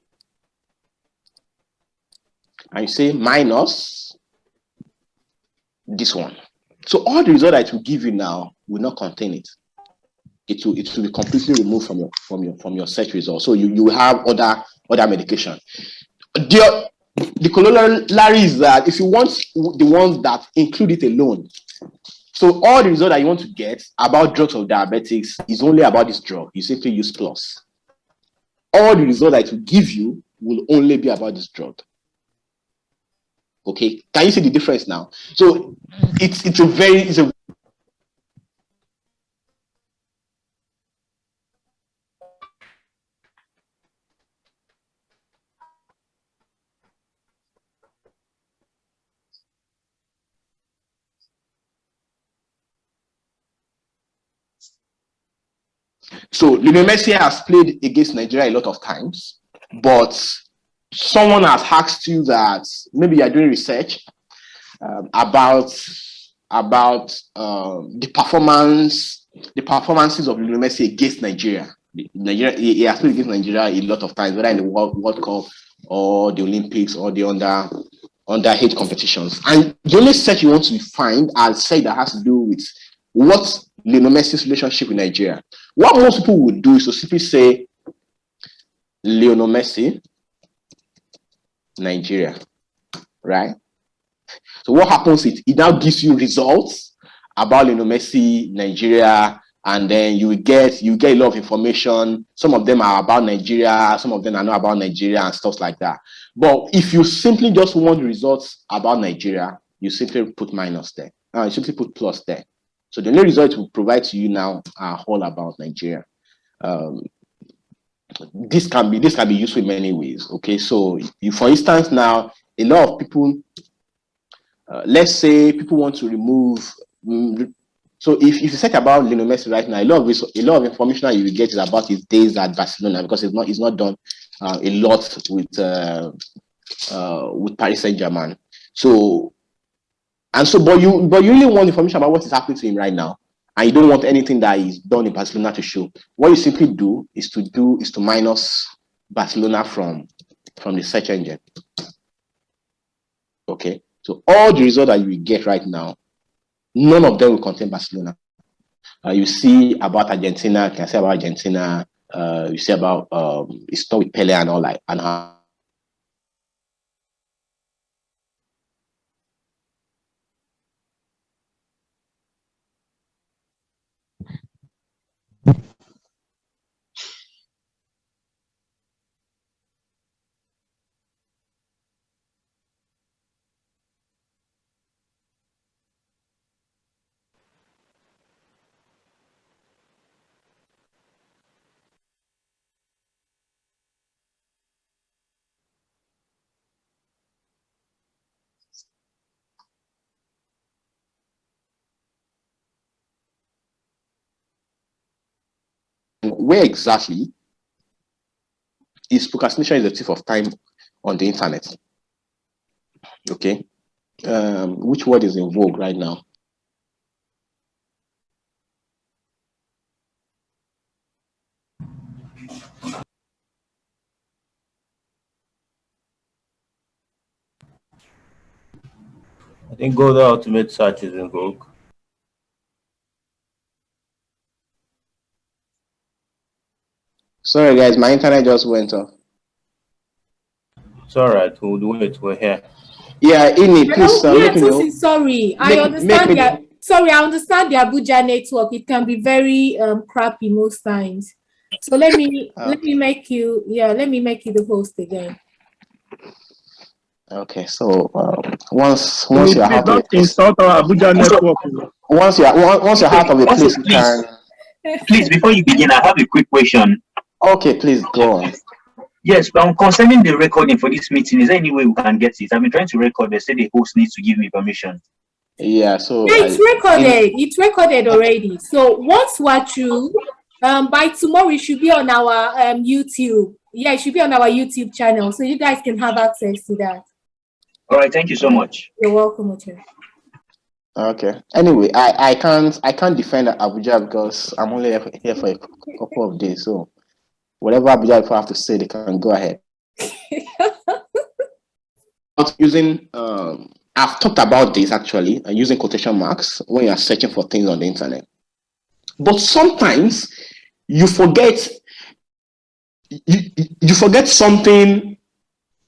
minus this one. So all the result that it will give you now will not contain it. It will be completely removed from your search results. So you will have other medication. The corollary is that if you want the ones that include it alone, so all the result that you want to get about drugs of diabetics is only about this drug. You simply use plus. All the result that it will give you will only be about this drug. Okay, can you see the difference now? So it's a So Lionel Messi has played against Nigeria a lot of times, but someone has asked you that maybe you are doing research about the performances of Lionel Messi against Nigeria. Nigeria, he has played against Nigeria a lot of times, whether in the World Cup or the Olympics or the underage competitions. And the only search you want to find and say that has to do with what Lionel Messi's relationship with Nigeria. What most people would do is to simply say Lionel Messi, Nigeria, right? So what happens is it now gives you results about Lionel Messi, Nigeria, and then you get a lot of information. Some of them are about Nigeria, some of them are not about Nigeria and stuff like that. But if you simply just want the results about Nigeria, you simply put minus there. You simply put plus there. So the only result it will provide to you now are all about Nigeria. This can be useful in many ways. Okay, so for instance, now a lot of people, let's say people want to remove. So if you search about Lionel Messi right now, a lot of information that you will get is about his days at Barcelona, because it's not done a lot with Paris Saint-Germain. But you only want information about what is happening to him right now, and you don't want anything that is done in Barcelona to show. What you simply do is to minus Barcelona from the search engine. Okay, so all the results that you will get right now, none of them will contain Barcelona. You see about Argentina, you can say about Argentina, you see about it's not with Pele and all that, and how where exactly is procrastination is the thief of time on the internet. Okay, which word is in vogue right now? I think Go the Ultimate Search is in vogue. Sorry guys, my internet just went off. It's all right. We'll do it. We're here. Yeah, Ini, please Oh, yeah, let me know. Tosin, sorry. I Make understand me that. Sorry, I understand the Abuja network. It can be very crappy most times. So let me make you the host again. okay. So once Please you're out of don't the place, insult our Abuja network. once you're out of the place, you Please, can. please, before you begin, I have a quick question. Okay, please go on. Yes, concerning the recording for this meeting, is there any way we can get it? I've been trying to record. They say the host needs to give me permission. Yeah. So Yeah, it's recorded. It's recorded already. So once we're through, by tomorrow it should be on our YouTube. Yeah, it should be on our YouTube channel, so you guys can have access to that. All right, thank you so much. You're welcome, Oche. Okay. Anyway, I can't defend Abuja because I'm only here for a couple of days. So whatever Abuja people have to say, they can go ahead. Using I've talked about this actually, using quotation marks when you are searching for things on the internet. But sometimes you forget you forget something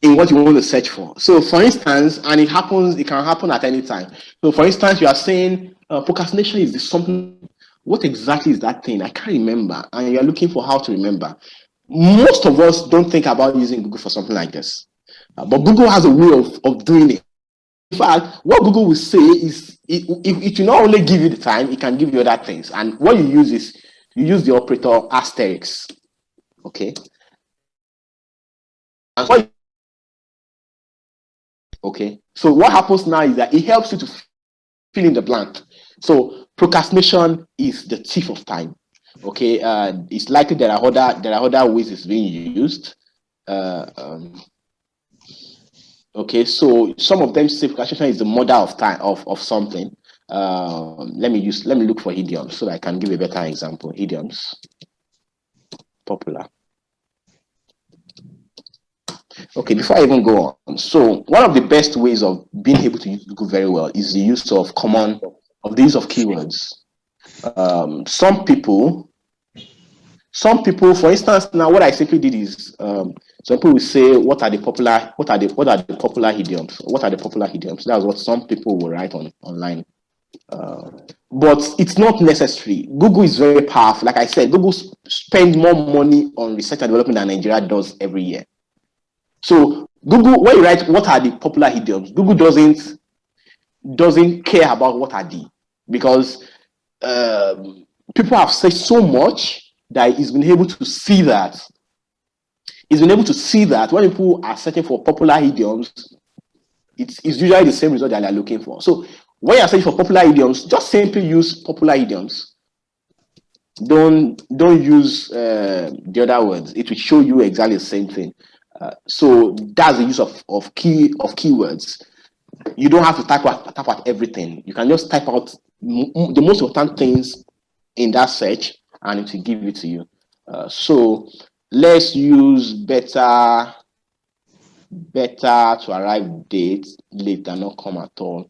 in what you want to search for. So for instance, and it can happen at any time. So for instance, you are saying procrastination is this something. What exactly is that thing? I can't remember. And you're looking for how to remember. Most of us don't think about using Google for something like this. But Google has a way of doing it. In fact, what Google will say is it will not only give you the time, it can give you other things. And what you use is you use the operator asterisk. Okay. And what okay, so what happens now is that it helps you to fill in the blank. So procrastination is the thief of time. Okay, it's likely there are other ways it's being used. Okay, so some of them say procrastination is the mother of time of something. Let me look for idioms so that I can give a better example. Idioms, popular. Okay, before I even go on, so one of the best ways of being able to use Google very well is the use of keywords. Some people, for instance, now what I simply did is some people will say what are the popular idioms? What are the popular idioms? That's what some people will write online. But it's not necessary. Google is very powerful. Like I said, Google spends more money on research and development than Nigeria does every year. So Google, when you write what are the popular idioms, Google doesn't care about what are the, because people have said so much that he's been able to see that. He's been able to see that when people are searching for popular idioms, it's usually the same result that they're looking for. So when you're searching for popular idioms, just simply use popular idioms. Don't use the other words. It will show you exactly the same thing. So that's the use of keywords. You don't have to type out everything. You can just type out the most important things in that search, and it will give it to you. So let's use better Better to arrive late than not come at all.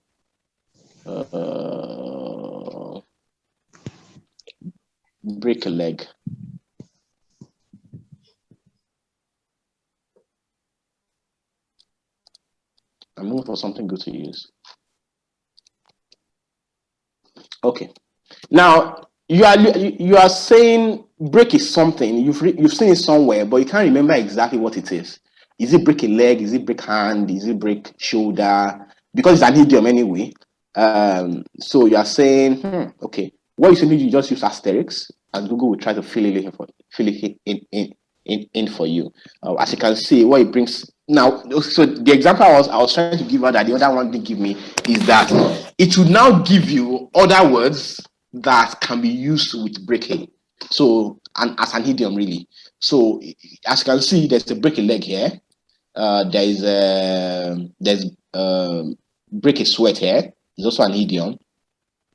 Break a leg. I'm looking for something good to use. Okay. Now you are saying break is something you've seen it somewhere, but you can't remember exactly what it is. Is it break a leg? Is it break hand? Is it break shoulder? Because it's an idiom anyway. So you are saying, okay, what you simply you just use asterisks, and Google will try to fill it in for you. As you can see, what it brings now. So the example I was trying to give her that the other one didn't give me is that it would now give you other words that can be used with breaking. So as an idiom really. So as you can see, there's a break a leg here. There's break a sweat here. It's also an idiom.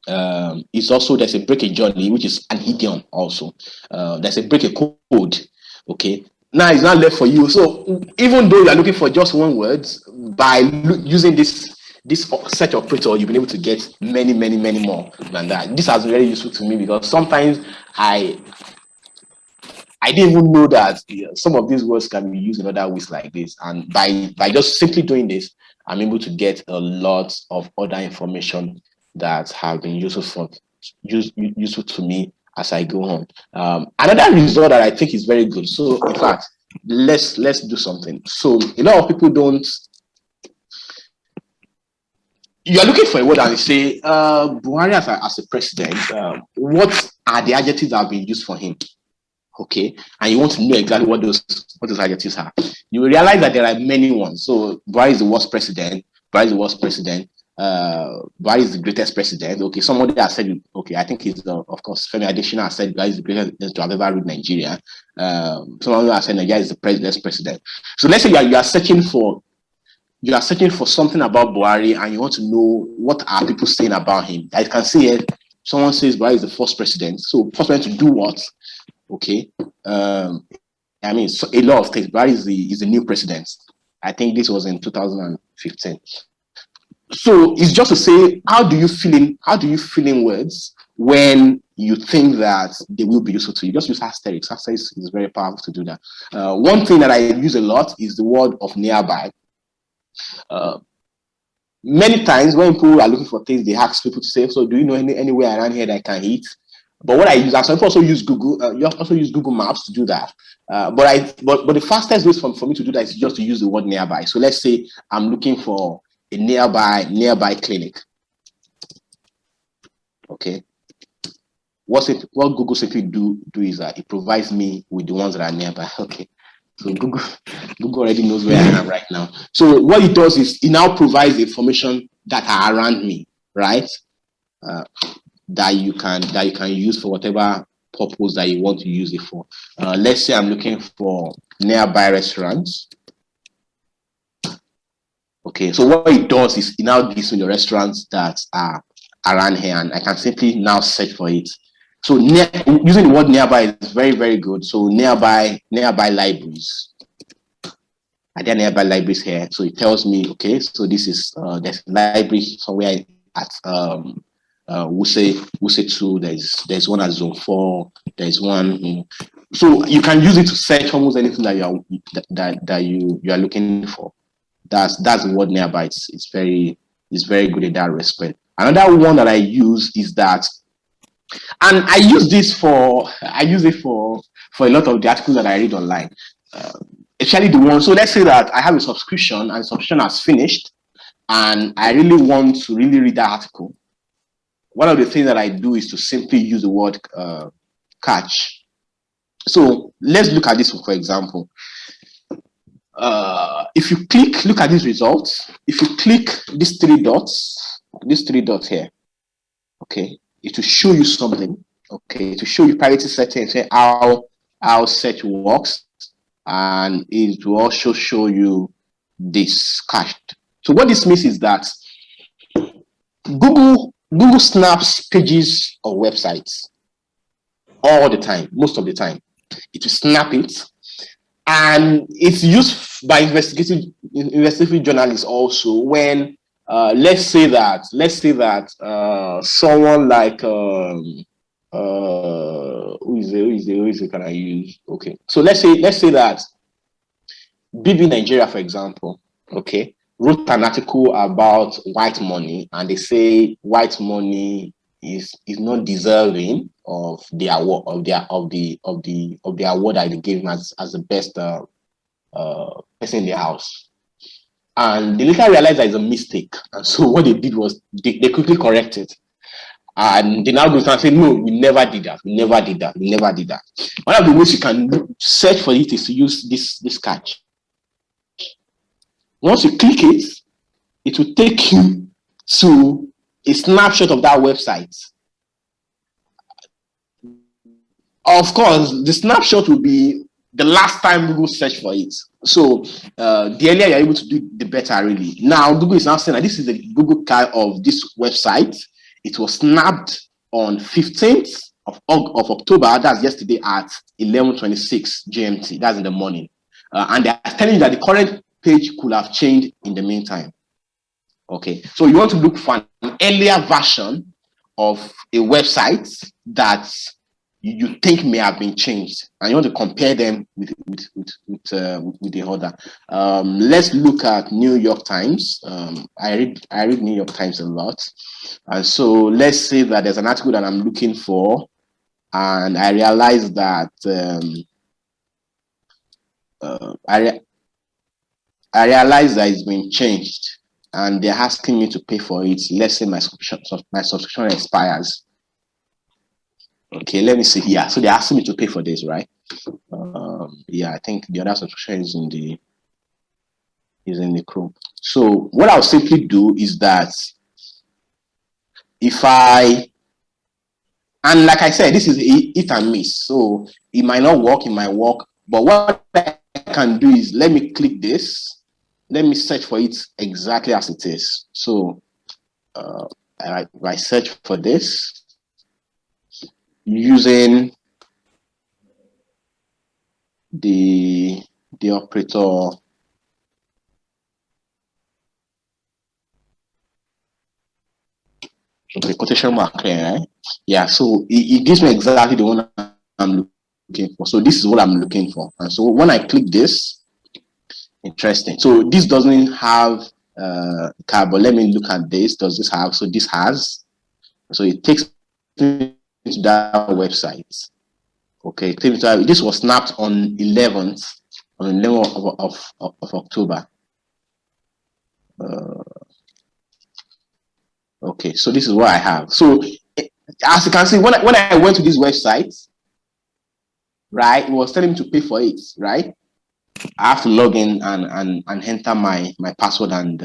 There's a break a journey, which is an idiom also. There's a break a code. Okay. Now it's not left for you. So even though you are looking for just one word, by using this search operator, you've been able to get many more than that. This has been very useful to me because sometimes I didn't even know that some of these words can be used in other ways like this. And by just simply doing this, I'm able to get a lot of other information that have been useful to me as I go on. Another result that I think is very good. So in fact, let's do something. So a lot of people don't. You are looking for a word and you say, Buhari as a president, what are the adjectives that have been used for him? Okay, and you want to know exactly what those adjectives are. You will realize that there are many ones. So Buhari is the worst president. Buhari is the worst president. Buhari is the greatest president. Okay, somebody has said, okay, I think it's of course Femi Adesina has said Buhari is the greatest to have ever ruled Nigeria. Someone has said Nigeria is the best president. So let's say you are searching for something about Buhari and you want to know what are people saying about him. I can see it. Someone says Buhari is the first president. So first president to do what? Okay. I mean, so a lot of things. Buhari is the new president. I think this was in 2015. So it's just to say, how do you fill in words when you think that they will be useful to you? Just use asterisks. Asterisks is very powerful to do that. One thing that I use a lot is the word of nearby. Many times when people are looking for things, they ask people to say, so do you know anywhere around here that I can eat? But what I use, some people also use Google. You also use Google Maps to do that. But the fastest way for me to do that is just to use the word nearby. So let's say I'm looking for a nearby clinic. Okay. What Google simply do is that it provides me with the ones that are nearby. Okay. So Google already knows where I am right now. So what it does is it now provides information that are around me, right? That you can use for whatever purpose that you want to use it for. Let's say I'm looking for nearby restaurants. Okay, so what it does is it now gives me the restaurants that are around here, and I can simply now search for it. So using the word nearby is very, very good. So nearby libraries. Are there nearby libraries here? So it tells me, okay, so this is there's a library somewhere at Wuse 2, there's one at Zone 4, there's one. So you can use it to search almost anything that you are looking for. That's the word nearby. It's very good in that respect. Another one that I use is that, and I use it for a lot of the articles that I read online. Especially the one. So let's say that I have a subscription and the subscription has finished, and I really want to really read that article. One of the things that I do is to simply use the word catch. So let's look at this, for example. If you look at these results, if you click these three dots here, okay, it will show you something, okay, to show you privacy settings, say how search works, and it will also show you this cached. So what this means is that Google snaps pages or websites all the time, most of the time. It will snap it, and it's used by investigative journalists also when let's say that someone like who is it can I use? Okay, so let's say that BB Nigeria, for example, okay, wrote an article about white money, and they say white money is not deserving of the award of the award that they gave him as the best person in the house. And they later realized that it's a mistake, and so what they did was they quickly corrected. And they now go and say, no, we never did that. One of the ways you can search for it is to use this catch. Once you click it, it will take you to a snapshot of that website. Of course, the snapshot will be the last time Google searched for it. So the earlier you're able to do, the better, really. Now, Google is now saying that this is the Google card of this website. It was snapped on 15th of October. That's yesterday at 11:26 GMT. That's in the morning. And they're telling you that the current page could have changed in the meantime. Okay, so you want to look for an earlier version of a website that you think may have been changed, and you want to compare them with the other. Let's look at New York Times. I read New York Times a lot, and so let's say that there's an article that I'm looking for, and I realize that I realize that it's been changed, and they're asking me to pay for it. Let's say my subscription expires. Okay, let me see here. So they're asking me to pay for this, right? Yeah, I think the other subscription is in the Chrome. So what I'll simply do is that and like I said, this is hit and miss. So it might not work, it might work. But what I can do is let me click this. Let me search for it exactly as it is. So I search for this using the operator okay, quotation mark here, right? Yeah, so it gives me exactly the one I'm looking for. So this is what I'm looking for. And so when I click this, interesting. So this doesn't have card, but let me look at this. Does this have? So this has. So it takes me to that website. Okay, this was snapped on 11th of October. Okay, so this is what I have. So as you can see, when I went to this website, right, it was telling me to pay for it, right? I have to log in and enter my password and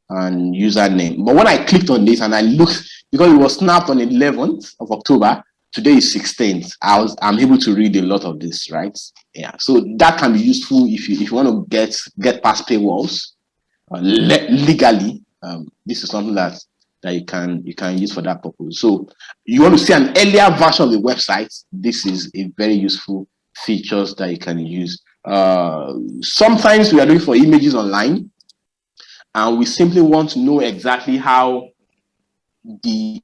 username. But when I clicked on this and I looked, because it was snapped on 11th of October, today is 16th. I'm able to read a lot of this, right? Yeah, so that can be useful if you want to get past paywalls legally. This is something that you can use for that purpose. So you want to see an earlier version of the website. This is a very useful features that you can use. Sometimes we are looking for images online, and we simply want to know exactly how the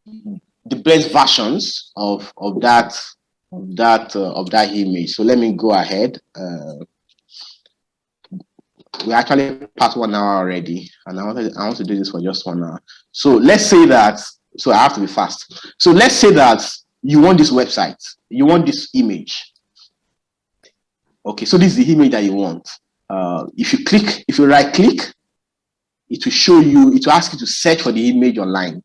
best versions of that image. So let me go ahead. We actually passed 1 hour already, and I want to do this for just 1 hour. So let's say that. So I have to be fast. So let's say that you want this website, you want this image. Okay, so this is the image that you want. If you right click, it will show you, it will ask you to search for the image online.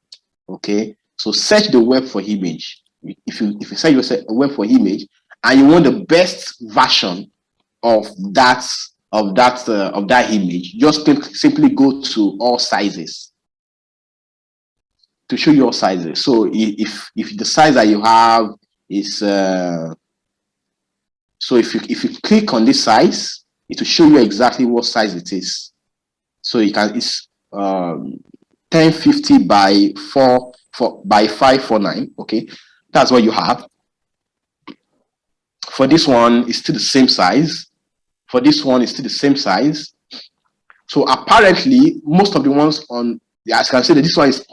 Okay, so search the web for image. If you search your web for image and you want the best version of that image, just simply go to all sizes to show you all sizes. So if the size that you have is so if you click on this size, it will show you exactly what size it is. So it's 1050 by 549. Okay, that's what you have. For this one, it's still the same size, For this one, it's still the same size. So apparently, most of the ones on, as you can see, that this one is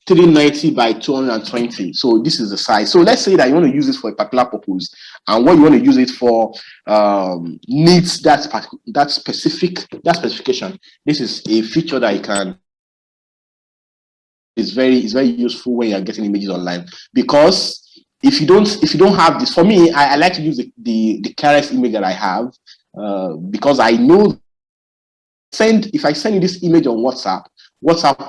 390 by 220. So this is the size. So let's say that you want to use this for a particular purpose, and what you want to use it for needs that specification. This is a feature that you can. It's very useful when you're getting images online, because if you don't have this, for me, I like to use the clearest image that I have, because I know if I send you this image on WhatsApp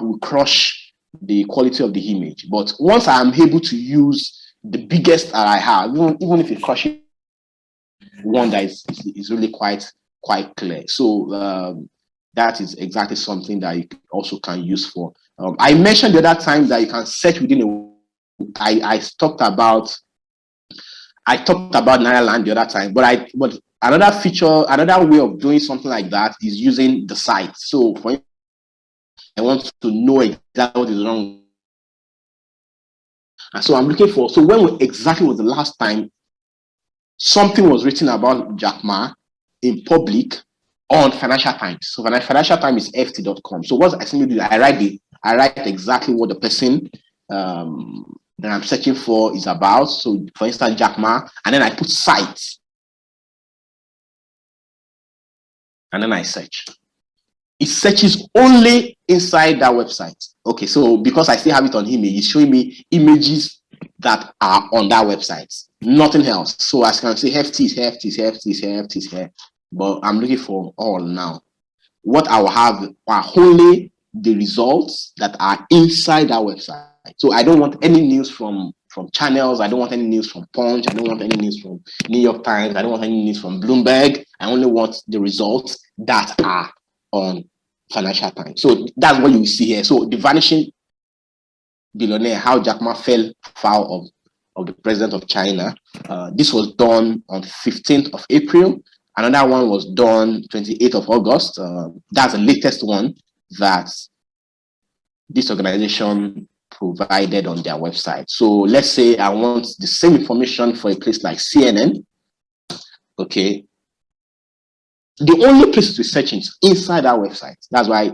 will crush the quality of the image. But once I am able to use the biggest that I have, even if it crushes one that is really quite clear. So that is exactly something that you also can use for. I mentioned the other time that you can search within a. I talked about Nairaland the other time, but another feature, another way of doing something like that is using the site. So for instance, I want to know exactly what is wrong, and so I'm looking for. So when exactly was the last time something was written about Jack Ma in public on Financial Times? So Financial Times is ft.com. So what I simply do, I write exactly what the person that I'm searching for is about. So for instance, Jack Ma, and then I put sites, and then I search. It searches only inside that website. Okay, so because I still have it on image, it's showing me images that are on that website, nothing else. So as you can see, hefty is here, but I'm looking for all now. What I will have are only the results that are inside that website. So I don't want any news from channels. I don't want any news from Punch. I don't want any news from New York Times. I don't want any news from Bloomberg. I only want the results that are on Financial Times. So that's what you see here. So the vanishing billionaire, how Jack Ma fell foul of the president of China. This was done on 15th of April. Another one was done 28th of August. That's the latest one that this organization provided on their website. So let's say I want the same information for a place like CNN. Okay. The only place to search is inside our website. That's why.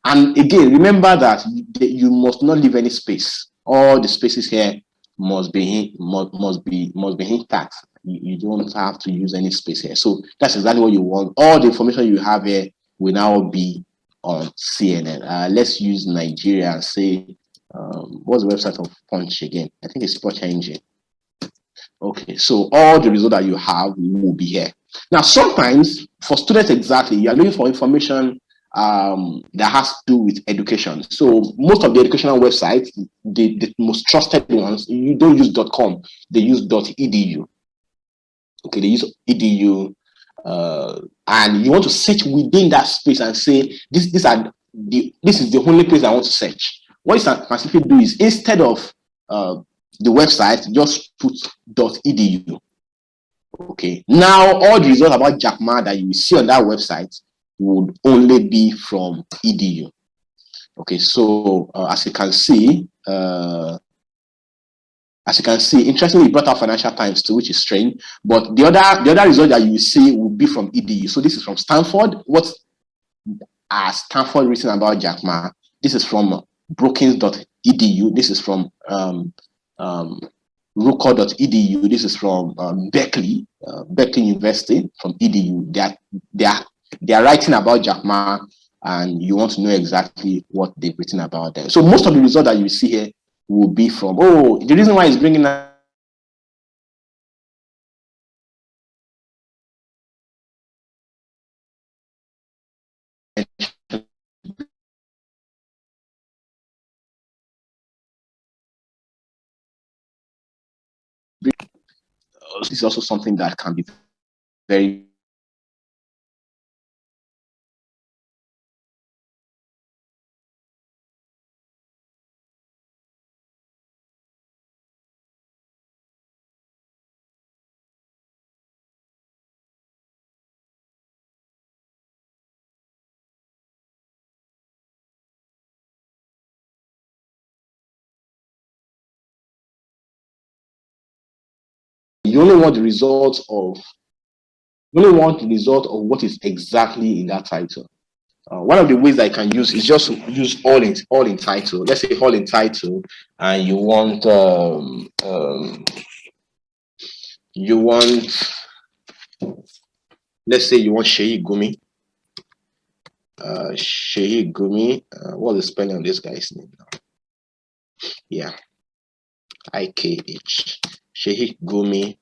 And again, remember that you must not leave any space. All the spaces here must be intact. You don't have to use any space here. So that's exactly what you want. All the information you have here will now be on CNN. Let's use Nigeria and say, what's the website of Punch again? I think it's Punch Engine. Okay, so all the results that you have will be here. Now, sometimes for students, exactly, you are looking for information that has to do with education. So most of the educational websites, the most trusted ones, you don't use .com, they use .edu. Okay, they use edu, and you want to search within that space and say this is the only place I want to search. What you can simply do is, instead of the website, just put .edu. Okay, now all the results about Jack Ma that you will see on that website would only be from edu. Okay, so as you can see, interestingly, he brought out Financial Times too, which is strange. But the other result that you will see will be from edu. So this is from Stanford. What has Stanford written about Jack Ma? This is from Brookings.edu. This is from Ruco.edu. This is from Berkeley University from edu. They are writing about Jack Ma, and you want to know exactly what they've written about them. So most of the results that you see here will be from. Oh, the reason why it's bringing up this is also something that can be very you only want the results of We only want the result of what is exactly in that title. One of the ways I can use is just to use all in title. Let's say all in title, and you want let's say you want Shehi Gumi. Shehi Gumi. What's the spelling of this guy's name now? Yeah, IKH. Shehi Gumi.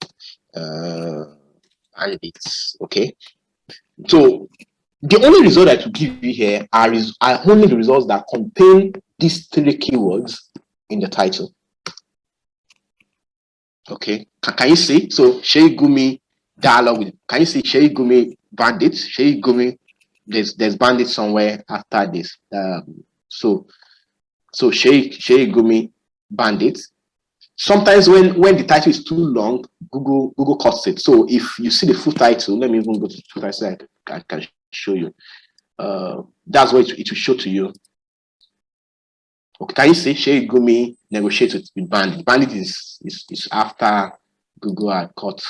Bandits. Okay. So the only result that will give you here are only the results that contain these 3 keywords in the title. Okay, can you see? So Shehi Gumi dialogue with, can you see Shehi Gumi bandits? Shehi Gumi, there's bandits somewhere after this. So Shehi Gumi bandits. Sometimes when the title is too long, Google cuts it. So if you see the full title, let me even go to the full title so I can show you. That's what it will show to you. Okay, can you see Shehi Gumi negotiate with Bandit? Bandit is after Google had cut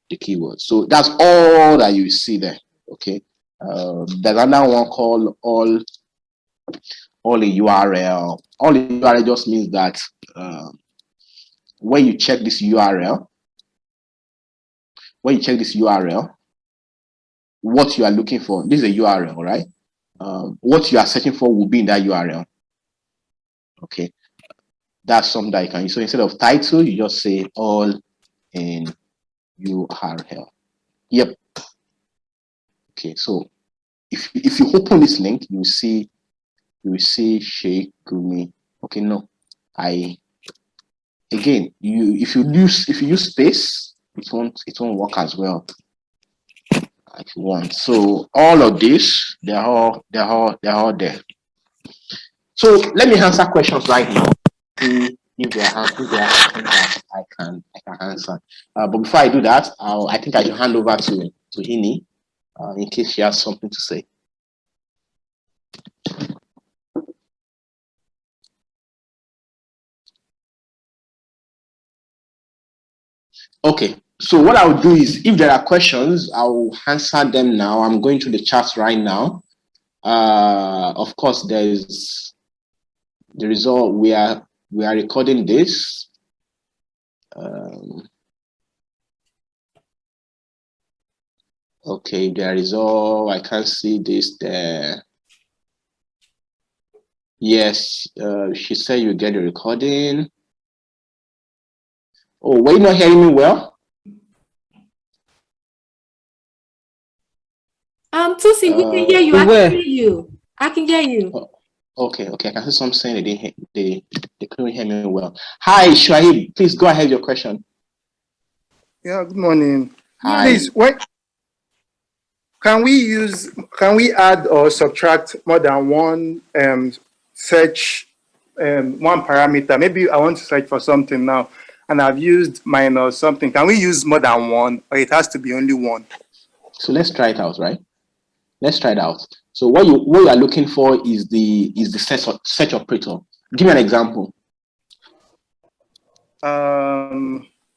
the keyword. So that's all that you see there. Okay. There's another one called all a URL. All a URL just means that when you check this URL, what you are looking for, this is a URL, right? What you are searching for will be in that URL. Okay, that's something that you can use. So instead of title, you just say all in URL. Yep. Okay, so if you open this link, you will see Shehi Gumi. Okay, no, again, if you use space, it won't work as well if you want. So all of this, they're all there. So let me answer questions right now. See if there are something that I can answer. But before I do that, I think I should hand over to Hini in case she has something to say. Okay, so what I'll do is, if there are questions, I'll answer them now. I'm going to the chat right now. Of course, there's the result. We are recording this. Okay, there is all. I can't see this there. Yes, she said you get the recording. Oh, were you not hearing me well? Tusi, we can hear you. I can hear you. Oh, okay. I can see some saying they couldn't hear me well. Hi, Shahid, please go ahead with your question. Yeah, good morning. Hi. Please, can we add or subtract more than one search one parameter? Maybe I want to search for something now and I've used minus something. Can we use more than one, or it has to be only one? So let's try it out, right? Let's try it out. So what you are looking for is the search operator. Give me an example.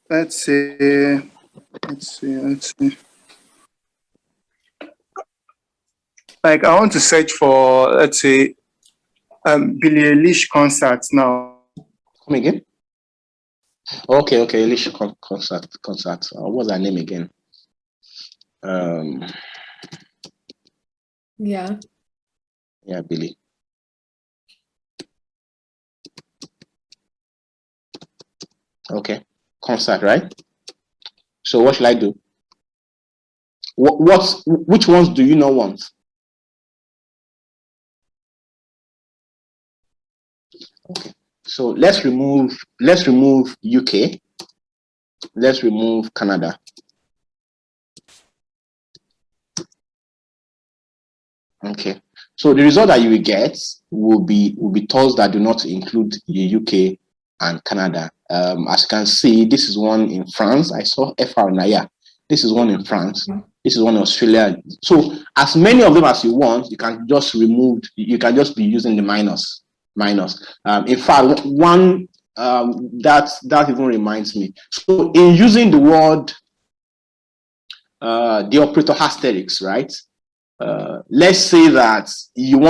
Let's see. Like I want to search for, let's say, Billie Eilish concerts now. Come again? Okay, Eilish concert. What's her name again? Yeah, Billie. Okay, concert, right? So what should I do? Which ones do you not want? Okay, so let's remove UK. Let's remove Canada. Okay, so the result that you will get will be those that do not include the UK and Canada. As you can see, this is one in France. I saw FR Naya. This is one in France. This is one in Australia. So as many of them as you want, you can just remove. You can just be using the minus. In fact, one that even reminds me. So in using the word the operator asterisk, right? Let's say that you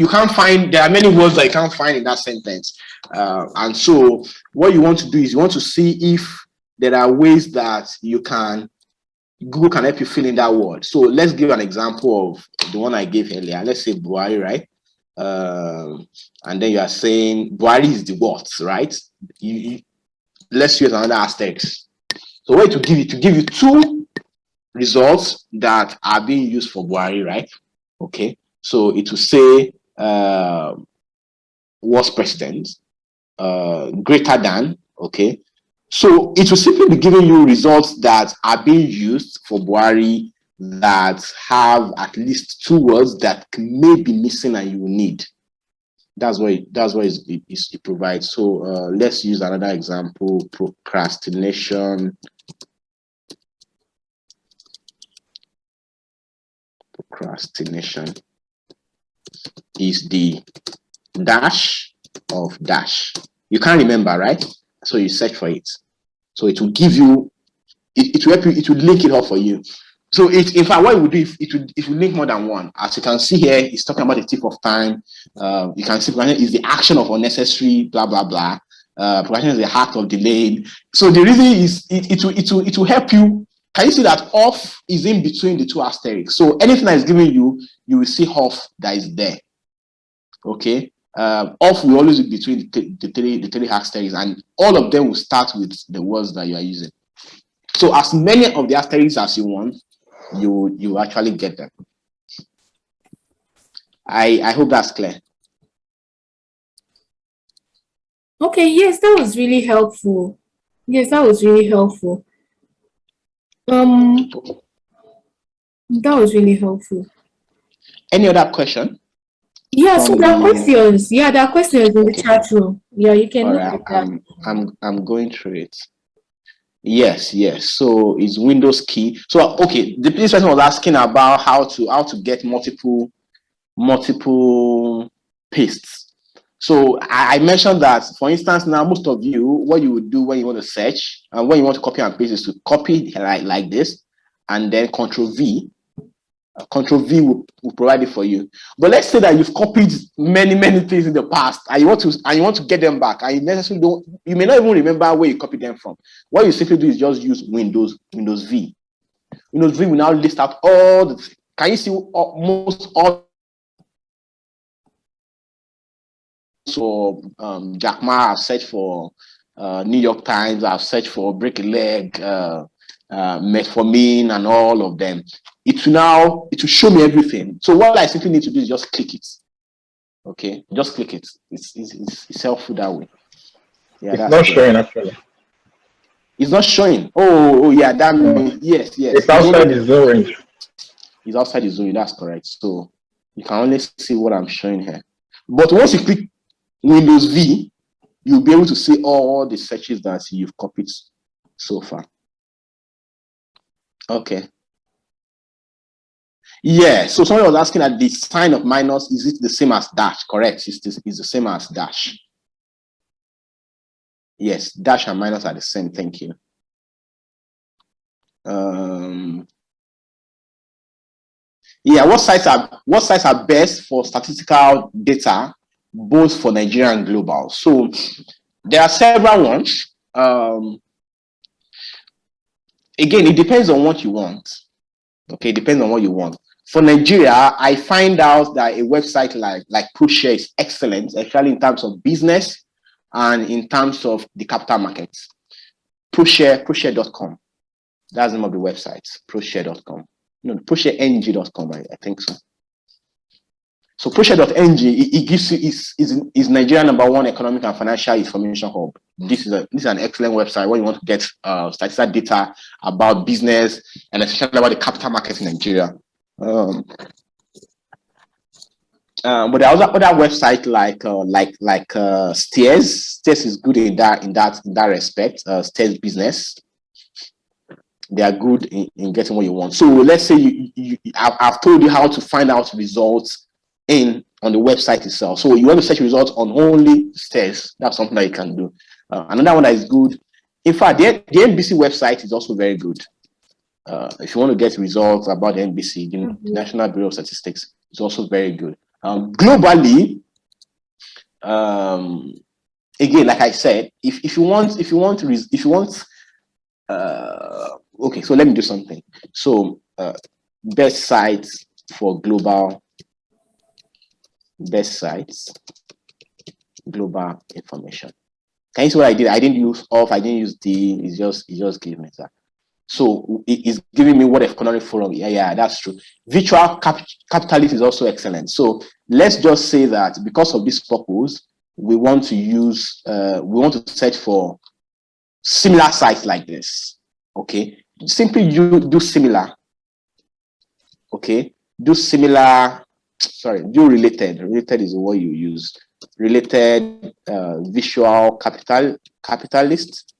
can't find, there are many words that you can't find in that sentence. And so what you want to do is you want to see if there are ways that Google can help you fill in that word. So let's give an example of the one I gave earlier. Let's say Buhari, right? And then you are saying Buhari is the what, right? Let's use another asterisk. So what to give you two results that are being used for Buhari, right? Okay. So it will say was president, greater than, okay. So it will simply be giving you results that are being used for Buhari that have at least two words that may be missing and you will need. That's what it provides. So let's use another example: procrastination. Procrastination is the dash of dash. You can't remember, right? So you search for it. So it will give you, it will help you, it will link it up for you. So in fact, what it will do, it will link more than one. As you can see here, it's talking about the tip of time. You can see is the action of unnecessary, blah, blah, blah. Procrastination is the act of delayed. So the reason is it will help you. Can you see that off is in between the two asterisks? So anything that is giving you, you will see off that is there. Okay. Off will always be between the three asterisks, and all of them will start with the words that you are using. So as many of the asterisks as you want, you actually get them. I hope that's clear. Okay, yes, that was really helpful. Yes, that was really helpful. That was really helpful. Any other question? Yeah, so there are questions. Yeah, there are questions in the chat room. Yeah, you can look at that. I'm going through it. Yes. So it's Windows key. So okay, the previous person was asking about how to get multiple pastes. So I mentioned that, for instance, now most of you, what you would do when you want to search and when you want to copy and paste is to copy like this, and then Control V. Control V will provide it for you. But let's say that you've copied many things in the past, and you want to get them back, and you may not even remember where you copied them from. What you simply do is just use Windows V. Windows V will now list out all the. Can you see almost all? So Jack Ma, I've searched for New York Times, I've searched for Break a Leg, Metformin, and all of them. It will show me everything. So what I simply need to do is just click it. Okay, just click it. It's helpful that way. Yeah, it's not showing actually. It's not showing. Oh yeah, that means yes. It's outside the zone range. It's outside the zone. That's correct. So you can only see what I'm showing here. But once you click Windows V, you'll be able to see all the searches that you've copied so far. Okay. Yeah, so somebody was asking that the sign of minus, is it the same as dash? Correct, it's the same as dash. Yes, dash and minus are the same, thank you. Yeah, what sites are best for statistical data, both for Nigeria and global? So there are several ones. Again, it depends on what you want. Okay, it depends on what you want. For Nigeria, I find out that a website like ProShare is excellent, especially in terms of business and in terms of the capital markets. ProShare.com. That's the name of the website, ProShare.com. No, ProShareNG.com, I think so. So ProShare.ng, it gives you is Nigeria #1 economic and financial information hub. This is an excellent website when you want to get statistical data about business and especially about the capital markets in Nigeria. But there are other websites like Stairs. Stairs is good in that respect. Stairs Business. They are good in getting what you want. So let's say I've told you how to find out results on the website itself. So you want to search results on only Stairs. That's something that you can do. Another one that is good. In fact, the NBC website is also very good. if you want to get results about the NBC, the National Bureau of Statistics is also very good. Globally, again, like I said, if you want, okay, so let me do something. So best sites for global information. Can you see what I did? I didn't use off, I didn't use D, it just gave me that. So it's giving me what economic forum. Yeah, that's true. Virtual capitalist is also excellent. So let's just say that because of this purpose, we want to use, we want to search for similar sites like this. Okay, simply you do similar. Okay, do similar. Sorry, do related. Related is the word you use. Related visual capitalist.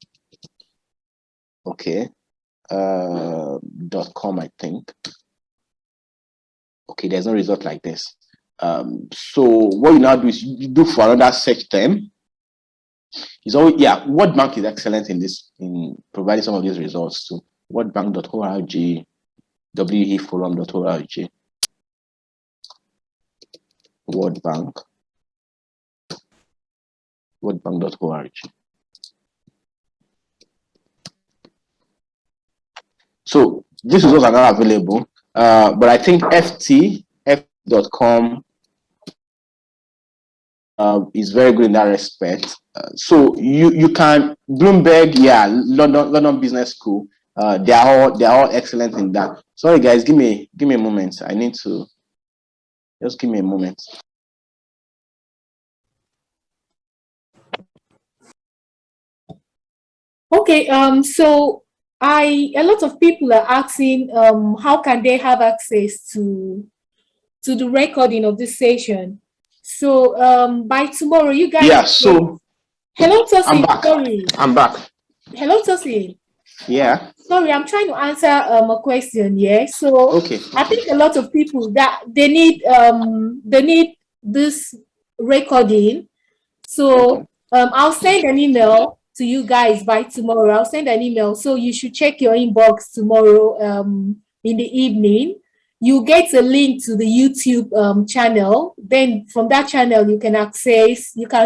Okay. .com, I think. Okay, there's no result like this. So what you now do is you do for another search term. It's always, yeah, World Bank is excellent in providing some of these results too. Worldbank.org, weforum.org, worldbank.org. So these results are not available, but I think ft.com is very good in that respect. So you can Bloomberg, yeah, London Business School. They are all excellent in that. Sorry guys, give me a moment. I need to just give me a moment. Okay, so a lot of people are asking how can they have access to the recording of this session. So by tomorrow, you guys. Yeah. So hello, Tosin. I'm back. Sorry. I'm back. Hello, Tosin. Yeah. Sorry, I'm trying to answer a question. Yeah. So okay. I think a lot of people that they need this recording. So I'll send an email to you guys by tomorrow. I'll send an email. So you should check your inbox tomorrow in the evening. You get a link to the YouTube channel. Then from that channel, you can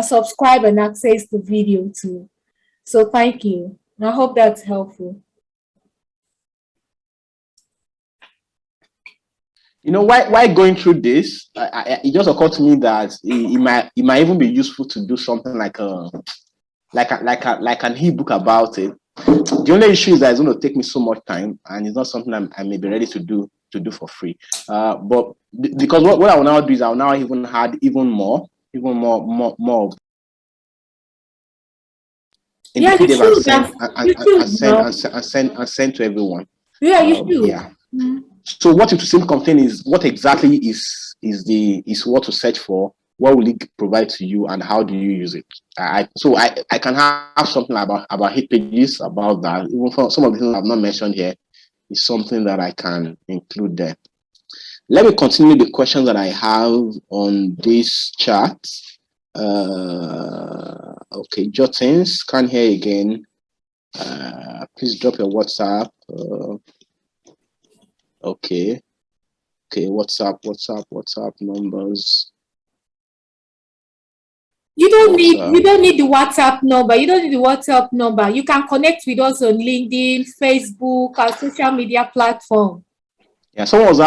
subscribe and access the video too. So thank you. I hope that's helpful. You know, why going through this, it just occurred to me that it might even be useful to do something like an ebook about it. The only issue is that it's going to take me so much time, and it's not something I may be ready to do for free. But because what I will now do is I will now even add even more. Yeah, you should. And send to everyone. Yeah, you should. Yeah. So what it will contain is what exactly is what to search for, what will it provide to you, and how do you use it. I can have something about hit pages about that. Even for some of the things I've not mentioned here is something that I can include there. Let me continue the questions that I have on this chat. Okay, Jottins, can't hear again. Please drop your WhatsApp. Okay, WhatsApp numbers. You don't need the WhatsApp number. You don't need the WhatsApp number. You can connect with us on LinkedIn, Facebook, our social media platform. Yeah, someone is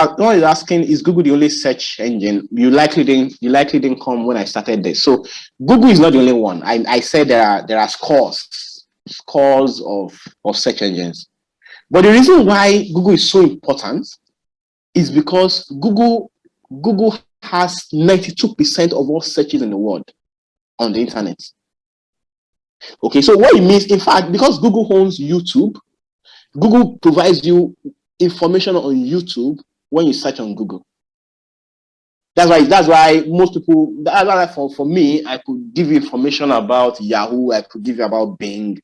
asking, is Google the only search engine? You likely didn't come when I started this. So Google is not the only one. I said there are scores of search engines. But the reason why Google is so important is because Google has 92% of all searches in the world on the internet. Okay, so what it means, in fact, because Google owns YouTube, Google provides you information on YouTube when you search on Google. That's why most people, for me, I could give you information about Yahoo, I could give you about Bing,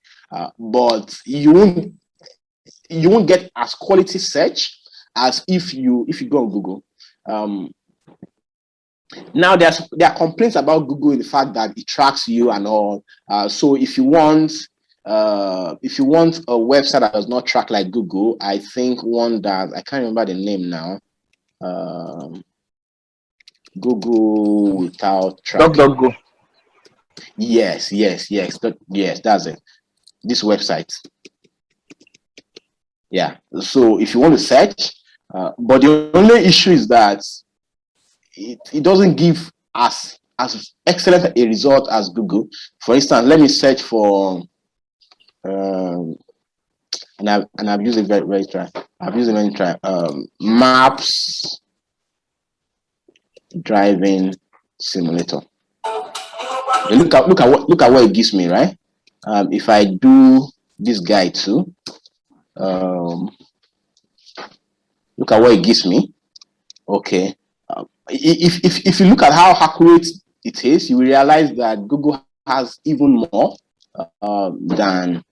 but you won't get as quality search as if you go on Google. Now there are complaints about Google in the fact that it tracks you and all. So if you want if you want a website that does not track like Google, I think one that I can't remember the name now. Google without tracking. DuckDuckGo. Yes, that's it. This website. Yeah. So if you want to search, but the only issue is that it doesn't give as excellent a result as Google. For instance, let me search for and I've used it very try. I've used it many times. Maps driving simulator. Look at what it gives me, right? If I do this guy too, look at what it gives me. Okay. If you look at how accurate it is, you will realize that Google has even more than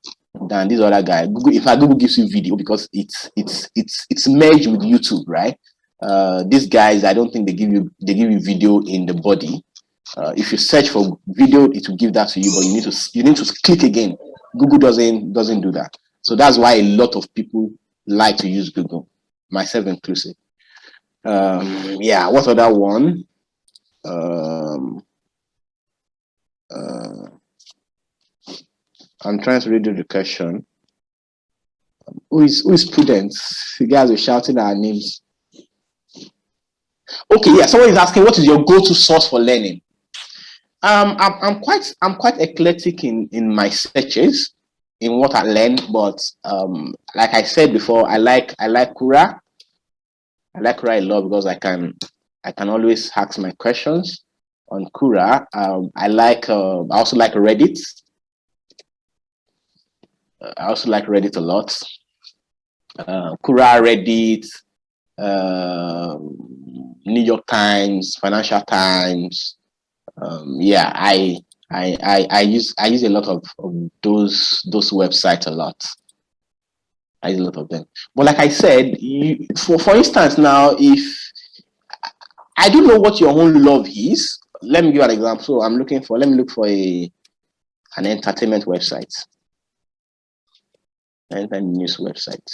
this other guy. Google, in fact, Google gives you video because it's merged with YouTube, right? These guys, I don't think they give you video in the body. If you search for video, it will give that to you, but you need to click again. Google doesn't do that. So that's why a lot of people like to use Google, myself inclusive. Yeah, what other one? I'm trying to read the question. Who is Prudence? You guys are shouting our names. Okay, yeah. Someone is asking, what is your go-to source for learning? I'm quite eclectic in my searches, in what I learn. But like I said before, I like Quora. I like Quora a lot because I can always ask my questions on Quora. I also like Reddit. I also like Reddit a lot. Quora, Reddit, New York Times, Financial Times. Yeah, I use a lot of those websites a lot. I use a lot of them. But like I said, for instance, now if I don't know what your own love is, let me give an example. So let me look for an entertainment website. Entertainment news website.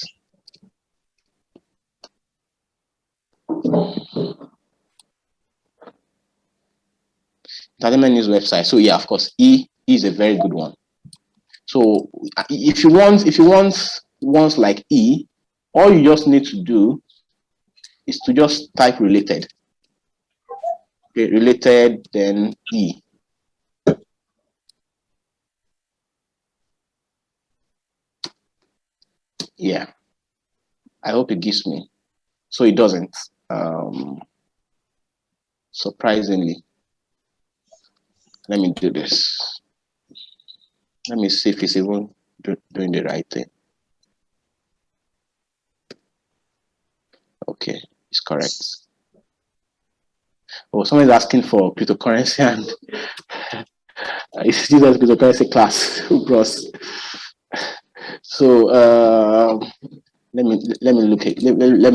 Entertainment news website. So yeah, of course, E is a very good one. So if you want ones like E, all you just need to do is to just type related. Okay, related, then E. Yeah, I hope it gives me. So it doesn't. Surprisingly. Let me do this. Let me see if it's even doing the right thing. Okay, it's correct. Oh, someone is asking for cryptocurrency and it's still a cryptocurrency class, bros. So let me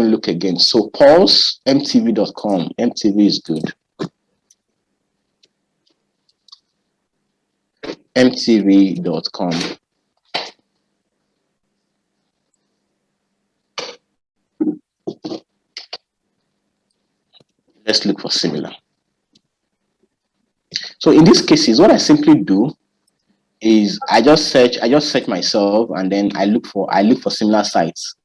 look again. So pulse mtv.com. MTV is good. mtv.com. Let's look for similar. So in these cases, what I simply do is I just search myself, and then I look for similar sites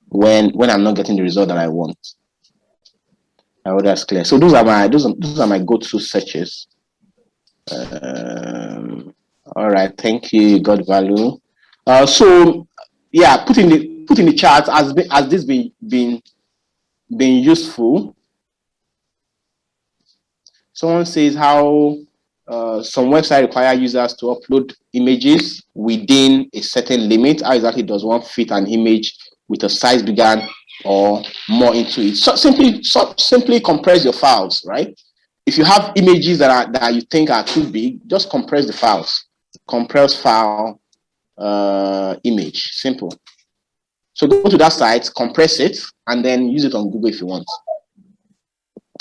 when I'm not getting the result that I want. I hope that's clear. So those are my go-to searches. All right, thank you. God value. So yeah, put in the chat has this been useful. Someone says how some websites require users to upload images within a certain limit. How exactly does one fit an image with a size bigger or more into it? So simply compress your files, right? If you have images that you think are too big, just compress the files. Compress file image. Simple. So go to that site, compress it, and then use it on Google if you want.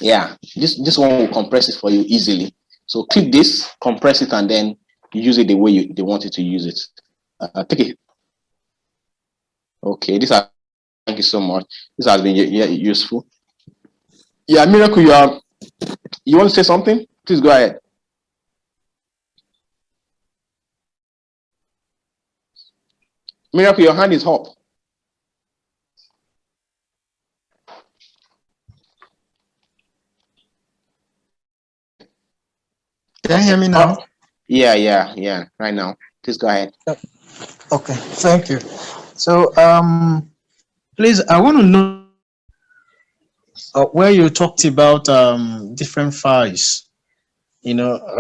Yeah, this one will compress it for you easily. So click this, compress it, and then use it the way they want you to use it. Take it. Okay, thank you so much. This has been useful. Yeah, Miracle, you want to say something? Please go ahead. Miracle, your hand is up. Can you hear me now? Yeah. Right now. Please go ahead. Okay, thank you. So, please, I want to know where you talked about different files. Do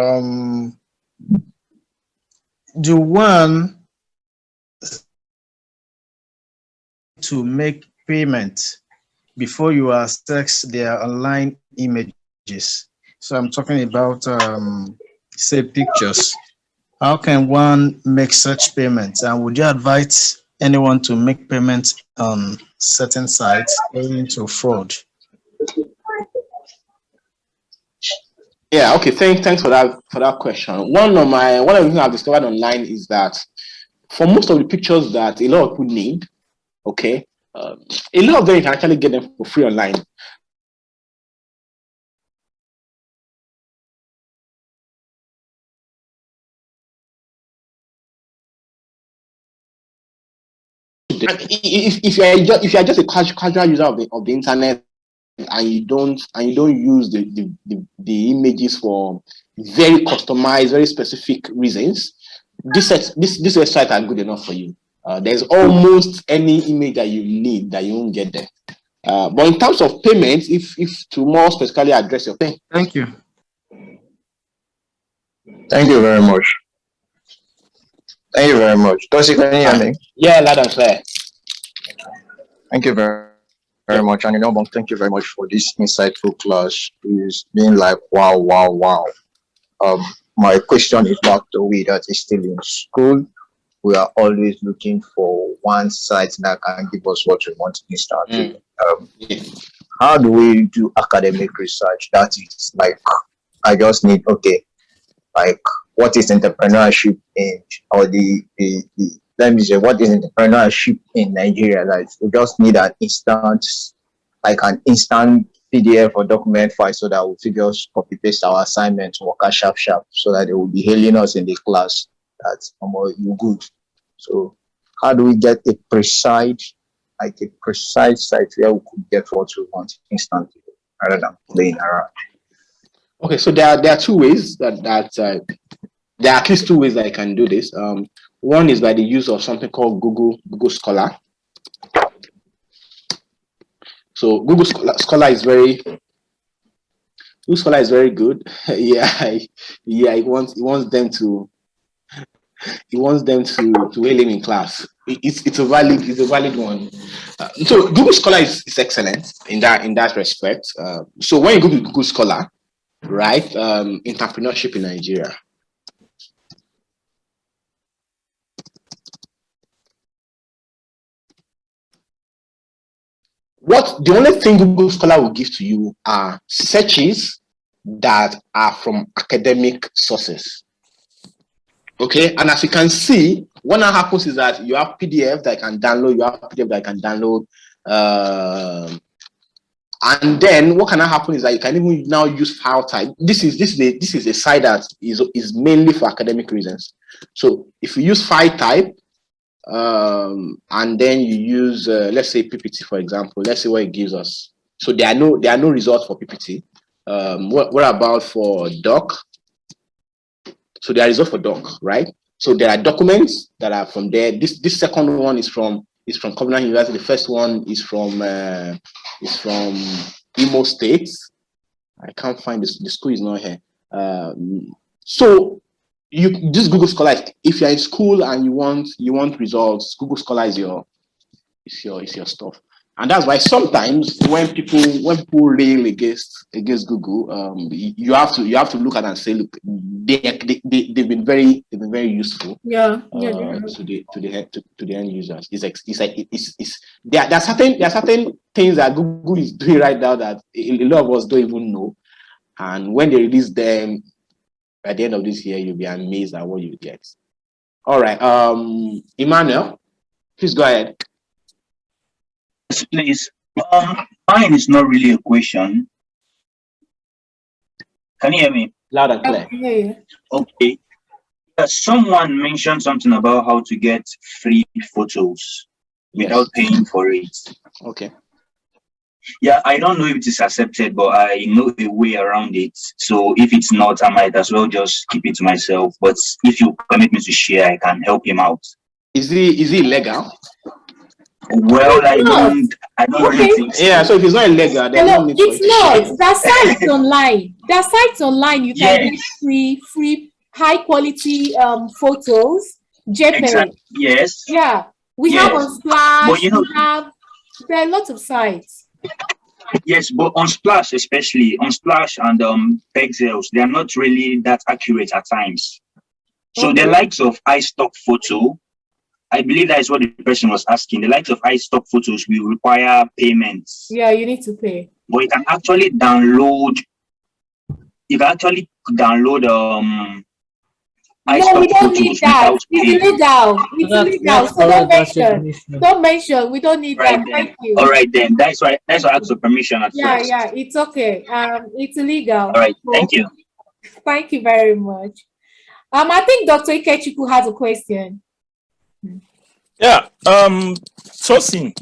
one to make payment before you access their online images? So I'm talking about say pictures. How can one make such payments? And would you advise anyone to make payments on certain sites owing to fraud? Yeah, okay. Thanks for that question. One of the things I've discovered online is that for most of the pictures that a lot of people need, okay, a lot of them you can actually get them for free online. If you are just a casual user of the internet and you don't use the images for very customized, very specific reasons, this website are good enough for you. There's almost any image that you need that you won't get there. But in terms of payments, if to more specifically address your thing. Thank you. Thank you very much. Thank you very much. Tosi, can you hear me? Yeah, loud and clear. Thank you very much. And thank you very much for this insightful class. It's been like wow. My question is back to we that is still in school. We are always looking for one site that can give us what we want instantly. How do we do academic research? That is like, I just need, like what is entrepreneurship in, or let me say, what is entrepreneurship in Nigeria? Like we just need an instant PDF or document file so that we figure copy paste our assignments, work out sharp, so that they will be hailing us in the class that you good. So how do we get a precise site where we could get what we want instantly rather than playing around? Okay, so there are two ways that there are at least two ways that I can do this. One is by the use of something called Google Scholar. So Google Scholar is very good. It wants them to hail him in class. It's a valid one. So Google Scholar is excellent in that respect. So when you go to Google Scholar, right, entrepreneurship in Nigeria. The only thing Google Scholar will give to you are searches that are from academic sources. Okay, and as you can see, what now happens is that you have PDF that I can download, and then what can happen is that you can even now use file type. This is a site that is mainly for academic reasons. So if you use file type, and then you use let's say PPT, for example, let's see what it gives us. So there are no results for PPT. What about for doc? So there are results for doc, right? So there are documents that are from there. This second one is from Covenant University. The first one is from Imo State. I can't find the school is not here. So you just Google Scholar. If you're in school and you want results, Google Scholar is your stuff. And that's why sometimes when people rail against Google, you have to look at and say, look, they've been very useful. Yeah. To the end users. There are certain things that Google is doing right now that a lot of us don't even know, and when they release them at the end of this year, you'll be amazed at what you get. All right. Emmanuel, please go ahead. Yes, please. Mine is not really a question. Can you hear me? Loud and clear. Yeah. Okay. Someone mentioned something about how to get free photos without paying for it. Okay. Yeah, I don't know if it is accepted, but I know a way around it. So if it's not, I might as well just keep it to myself. But if you permit me to share, I can help him out. Is he legal? Well, I not. don't really think so. Yeah, so if it's not illegal, then Hello, no need for it's it to share. not. There are sites online. There are sites online you can get free high quality photos. JPEG. Exactly. Yes. Yeah. We have on Splash, But there are lots of sites. Yes, but on Splash, especially on Splash and Pexels, they are not really that accurate at times. So the likes of iStock Photo, I believe that is what the person was asking. The likes of iStock Photos will require payments. Yeah, you need to pay. But you can actually download. You can actually download No, we don't need that. It's illegal. It's illegal. So don't mention. Don't mention. We don't need that. Thank you. All right then. That's why I asked for permission at first. Yeah, it's okay. It's illegal. All right. Thank you. Thank you very much. I think Dr. Ikechiku has a question. Yeah. Tosin.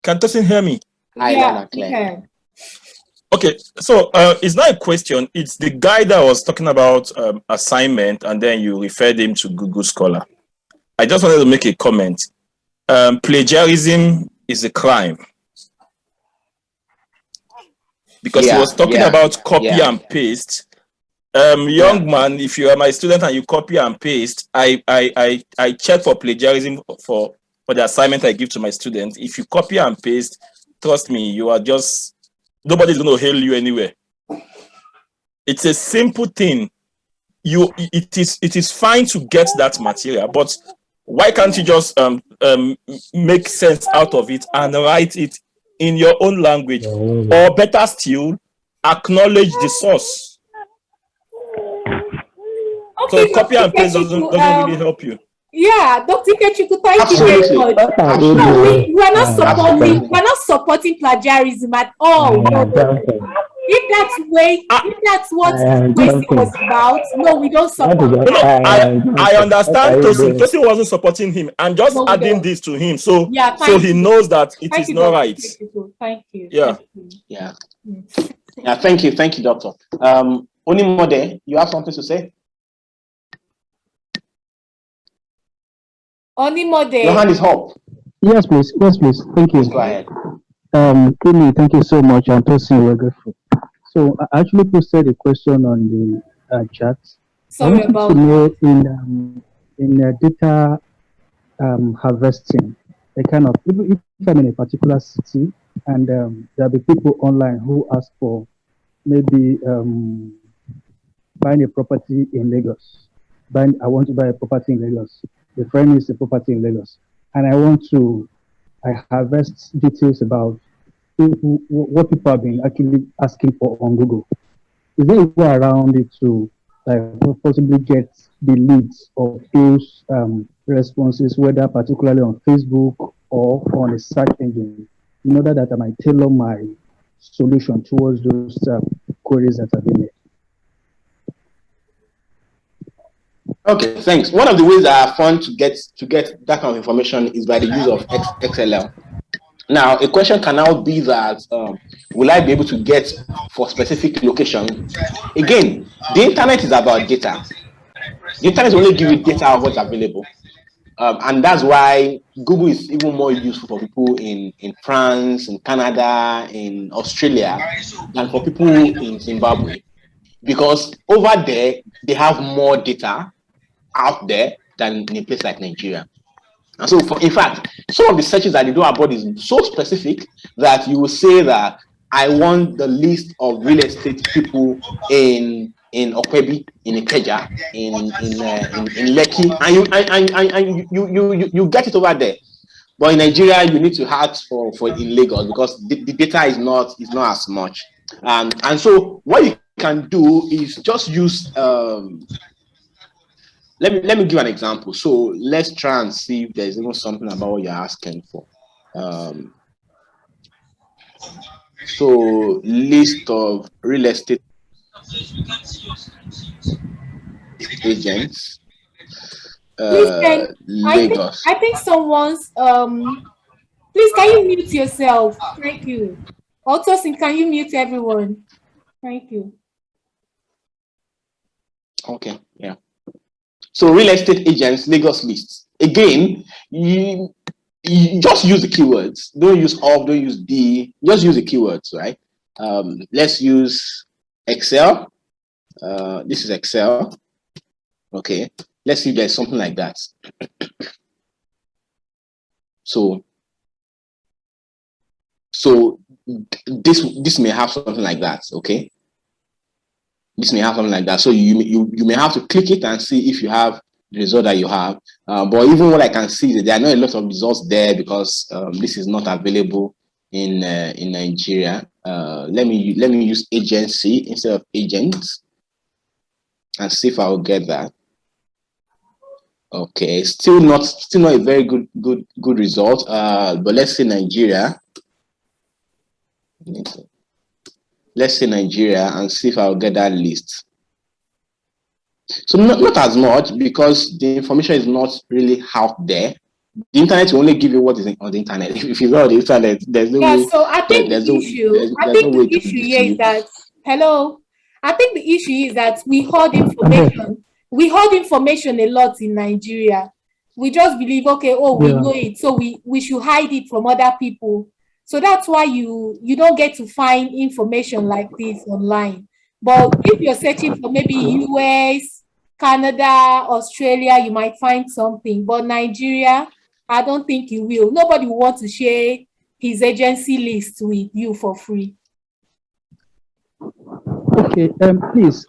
Can Tosin hear me? Yeah, you can. Okay, so it's not a question. It's the guy that was talking about assignment, and then you referred him to Google Scholar. I just wanted to make a comment. Plagiarism is a crime. Because he was talking about copy and paste. Young man, if you are my student and you copy and paste, I check for plagiarism for the assignment I give to my students. If you copy and paste, trust me, you are just, nobody's going to hail you anywhere. It's a simple thing. It is fine to get that material, but why can't you just make sense out of it and write it in your own language, or better still, acknowledge the source? Okay, so copy and paste doesn't really help you. Yeah, Dr. Ikechiku, thank you very much. No, we are not supporting plagiarism at all. No. If that's what the question was about, no, we don't support. I understand Tosin. Tosin wasn't supporting him. I'm just adding this to him, so he knows that it is not right. Thank you. Yeah. Thank you, doctor. Onimode, you have something to say? Onimode. Your hand is up. Yes, please. Thank you. Please go ahead. Kini, thank you so much. I'm Tosin, we're grateful. So I actually posted a question on the chat. Sorry about to know in data harvesting, a kind of, if I'm in a particular city and there'll be people online who ask for maybe buying a property in Lagos. I want to buy a property in Lagos. The friend needs a property in Lagos, and I harvest details about what people have been actually asking for on Google. Is there a way around it to possibly get the leads of those responses, whether particularly on Facebook or on a search engine, in order that I might tailor my solution towards those queries that have been made? Okay, thanks. One of the ways that are fun to get that kind of information is by the use of XLL. Now, a question can now be that, will I be able to get for specific location? Again, the internet is about data. The internet will only give you data of what's available. And that's why Google is even more useful for people in France, in Canada, in Australia, than for people in Zimbabwe. Because over there, they have more data out there than in a place like Nigeria. And so, in fact, some of the searches that they do abroad is so specific that you will say that I want the list of real estate people in Okwebi, in Ikeja, in Lekki, and you get it over there. But in Nigeria, you need to ask for in Lagos because the data is not as much. And so what you can do is just use let me give an example. So let's try and see if there's even something about what you're asking for. So list of real estate agents, Please, Lagos. I think someone's please, can you mute yourself? Thank you. Also, can you mute everyone? Thank you. Okay, yeah. So real estate agents, Lagos list. Again, you just use the keywords. Don't use of, don't use the, just use the keywords, right? Let's use Excel. This is Excel. Okay, let's see if there's something like that. So this may have something like that. Okay, this may have something like that. So you may have to click it and see if you have the result that you have. But even what I can see is that there are not a lot of results there because this is not available in Nigeria. Let me use agency instead of agents and see if I will get that. Okay, still not a very good result. But let's say Nigeria. Let's say Nigeria and see if I'll get that list. So not as much because the information is not really out there. The internet will only give you what is on the internet. If you go on the internet, there's no way. So I think the issue here is that I think the issue is that we hold information. We hold information a lot in Nigeria. We just believe, okay, we know it, so we should hide it from other people. So that's why you don't get to find information like this online. But if you're searching for maybe US, Canada, Australia, you might find something. But Nigeria, I don't think you will. Nobody will want to share his agency list with you for free. Okay, please,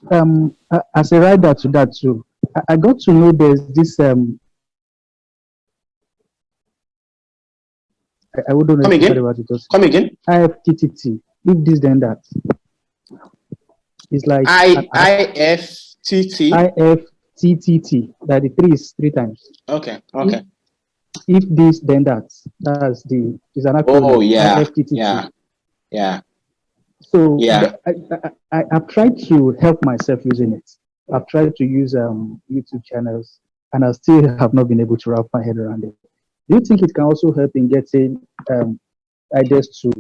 as a rider to that too, I got to know there's this I wouldn't know about it. Come again. IFTTT. If this then that. It's like IFTT. IFTTT. That the three is 3 times. Okay. If this then that. That's the is an acronym. Oh yeah. IFTTT. Yeah. So I've tried to help myself using it. I've tried to use YouTube channels, and I still have not been able to wrap my head around it. Do you think it can also help in getting ideas to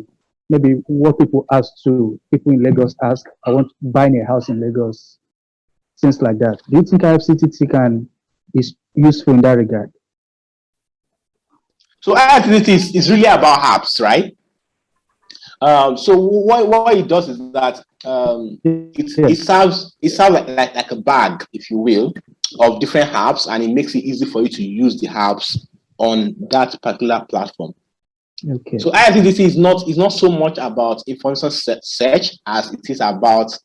maybe what people in Lagos ask? I want to buy a house in Lagos, things like that. Do you think IFTTT is useful in that regard? So IFTTT is really about apps, right? So what it does is that it serves like a bag, if you will, of different apps, and it makes it easy for you to use the apps on that particular platform. Okay. So IFTTT is not so much about information search as it is about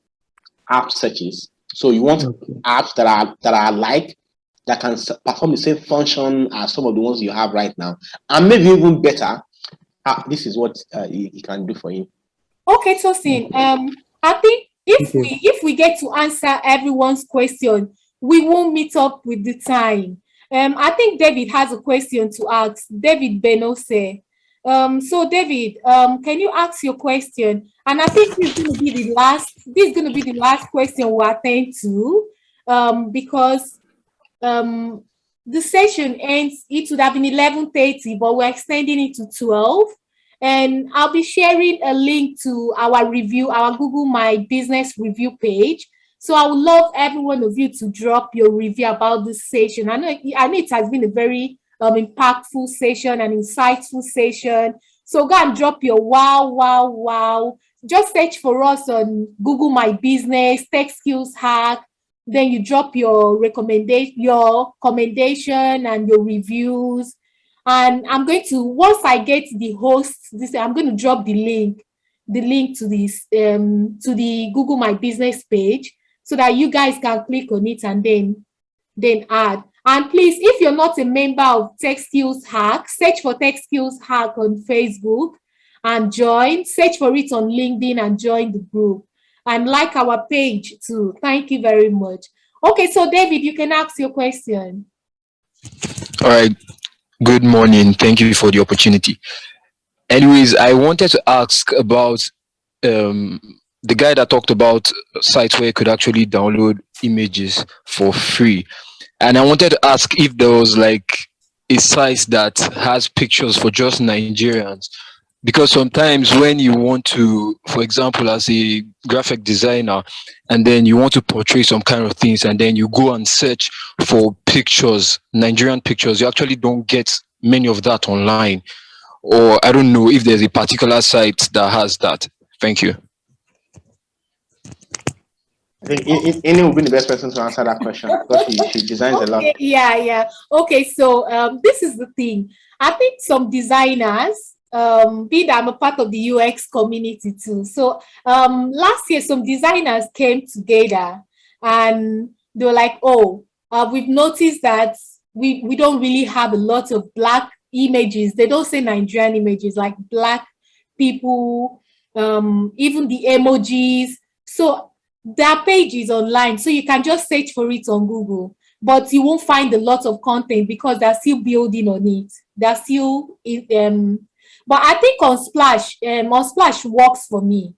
app searches. So you want apps that are like that can perform the same function as some of the ones you have right now, and maybe even better. This is what he can do for you. Okay, Tosin. I think if we get to answer everyone's question, we won't meet up with the time. I think David has a question to ask. David Benose. So David, can you ask your question? And I think this is going to be the last question we'll attend to, because the session ends. It would have been 11:30, but we're extending it to 12. And I'll be sharing a link to our Google My Business review page. So I would love every one of you to drop your review about this session. I know it has been a very impactful session, an insightful session. So go and drop your wow. Just search for us on Google My Business, Tech Skills Hack. Then you drop your commendation and your reviews. And I'm going to, once I get the host, I'm going to drop the link to this to the Google My Business page, so that you guys can click on it and then add. And please, if you're not a member of Tech Skills Hack, search for Tech Skills Hack on Facebook and join. Search for it on LinkedIn and join the group. And like our page too. Thank you very much. Okay, so David, you can ask your question. All right. Good morning. Thank you for the opportunity. Anyways, I wanted to ask about the guy that talked about sites where you could actually download images for free. And I wanted to ask if there was like a site that has pictures for just Nigerians. Because sometimes when you want to, for example, as a graphic designer, and then you want to portray some kind of things, and then you go and search for pictures, Nigerian pictures, you actually don't get many of that online. Or I don't know if there's a particular site that has that. Thank you. I think Ini will be the best person to answer that question because she designs a lot. Yeah. Okay, so this is the thing. I think some designers, be that I'm a part of the UX community too. So last year, some designers came together and they were like, oh, we've noticed that we don't really have a lot of Black images. They don't say Nigerian images, like Black people, even the emojis. So their page is online, so you can just search for it on Google, but you won't find a lot of content because they're still building on it. They're still but I think on Splash works for me.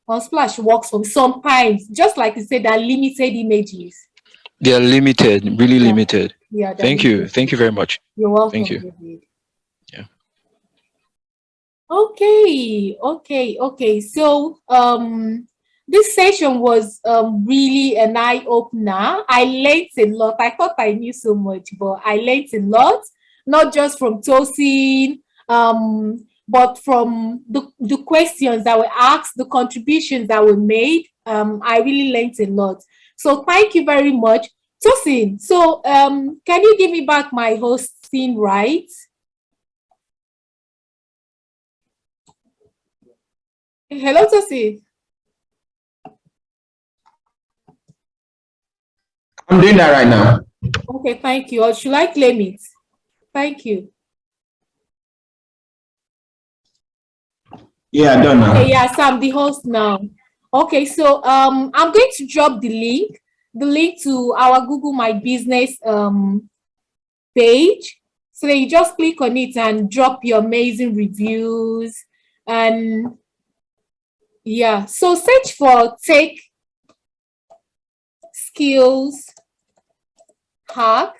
On Splash works for me sometimes, just like you said, they're limited images. They are limited, really limited. Yeah. Thank you. Thank you very much. You're welcome. Thank you. David. Yeah. Okay. So this session was really an eye-opener. I learned a lot. I thought I knew so much, but I learned a lot, not just from Tosin, but from the questions that were asked, the contributions that were made. I really learned a lot. So thank you very much. Tosin, so can you give me back my hosting rights? Hello, Tosin. I'm doing that right now. Okay, thank you. Or should I claim it? Thank you. Yeah, I don't know. Okay, yeah, so I'm the host now. Okay, so I'm going to drop the link to our Google My Business page. So then you just click on it and drop your amazing reviews. And yeah, so search for Tech Skills Hack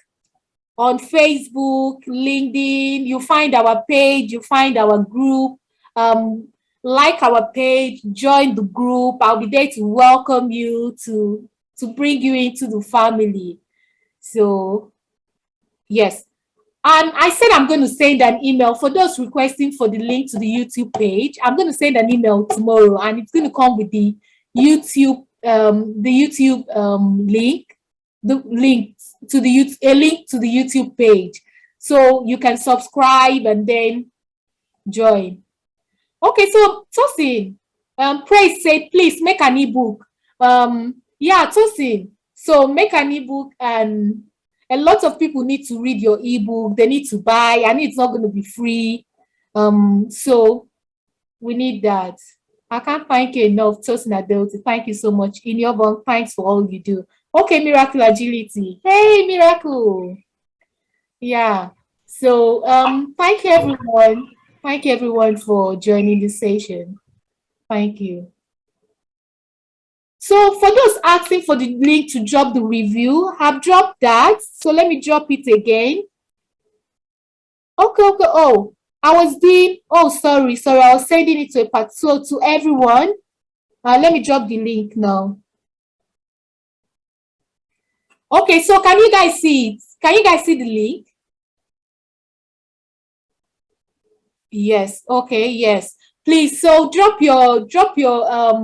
on Facebook, LinkedIn. You find our page, you find our group, like our page, join the group. I'll be there to welcome you, to bring you into the family. So yes, and I said I'm going to send an email for those requesting for the link to the YouTube page. I'm going to send an email tomorrow, and it's going to come with the YouTube link, the link to the a link to the YouTube page, so you can subscribe and then join. Okay, so Tosin, Praise said, please make an ebook. Yeah, Tosin, so make an ebook, and a lot of people need to read your ebook. They need to buy, and it's not going to be free. So we need that. I can't thank you enough, Tosin Adelti. Thank you so much. In your book, thanks for all you do. Okay, Miracle Agility. Hey, Miracle. Yeah. So thank you, everyone. Thank you, everyone, for joining this session. Thank you. So for those asking for the link to drop the review, I've dropped that. So let me drop it again. Okay. Oh, I was doing, oh, sorry. I was sending it to a part. So to everyone, let me drop the link now. Okay, so can you guys see it? Can you guys see the link? Yes. Okay. Yes. Please. So drop your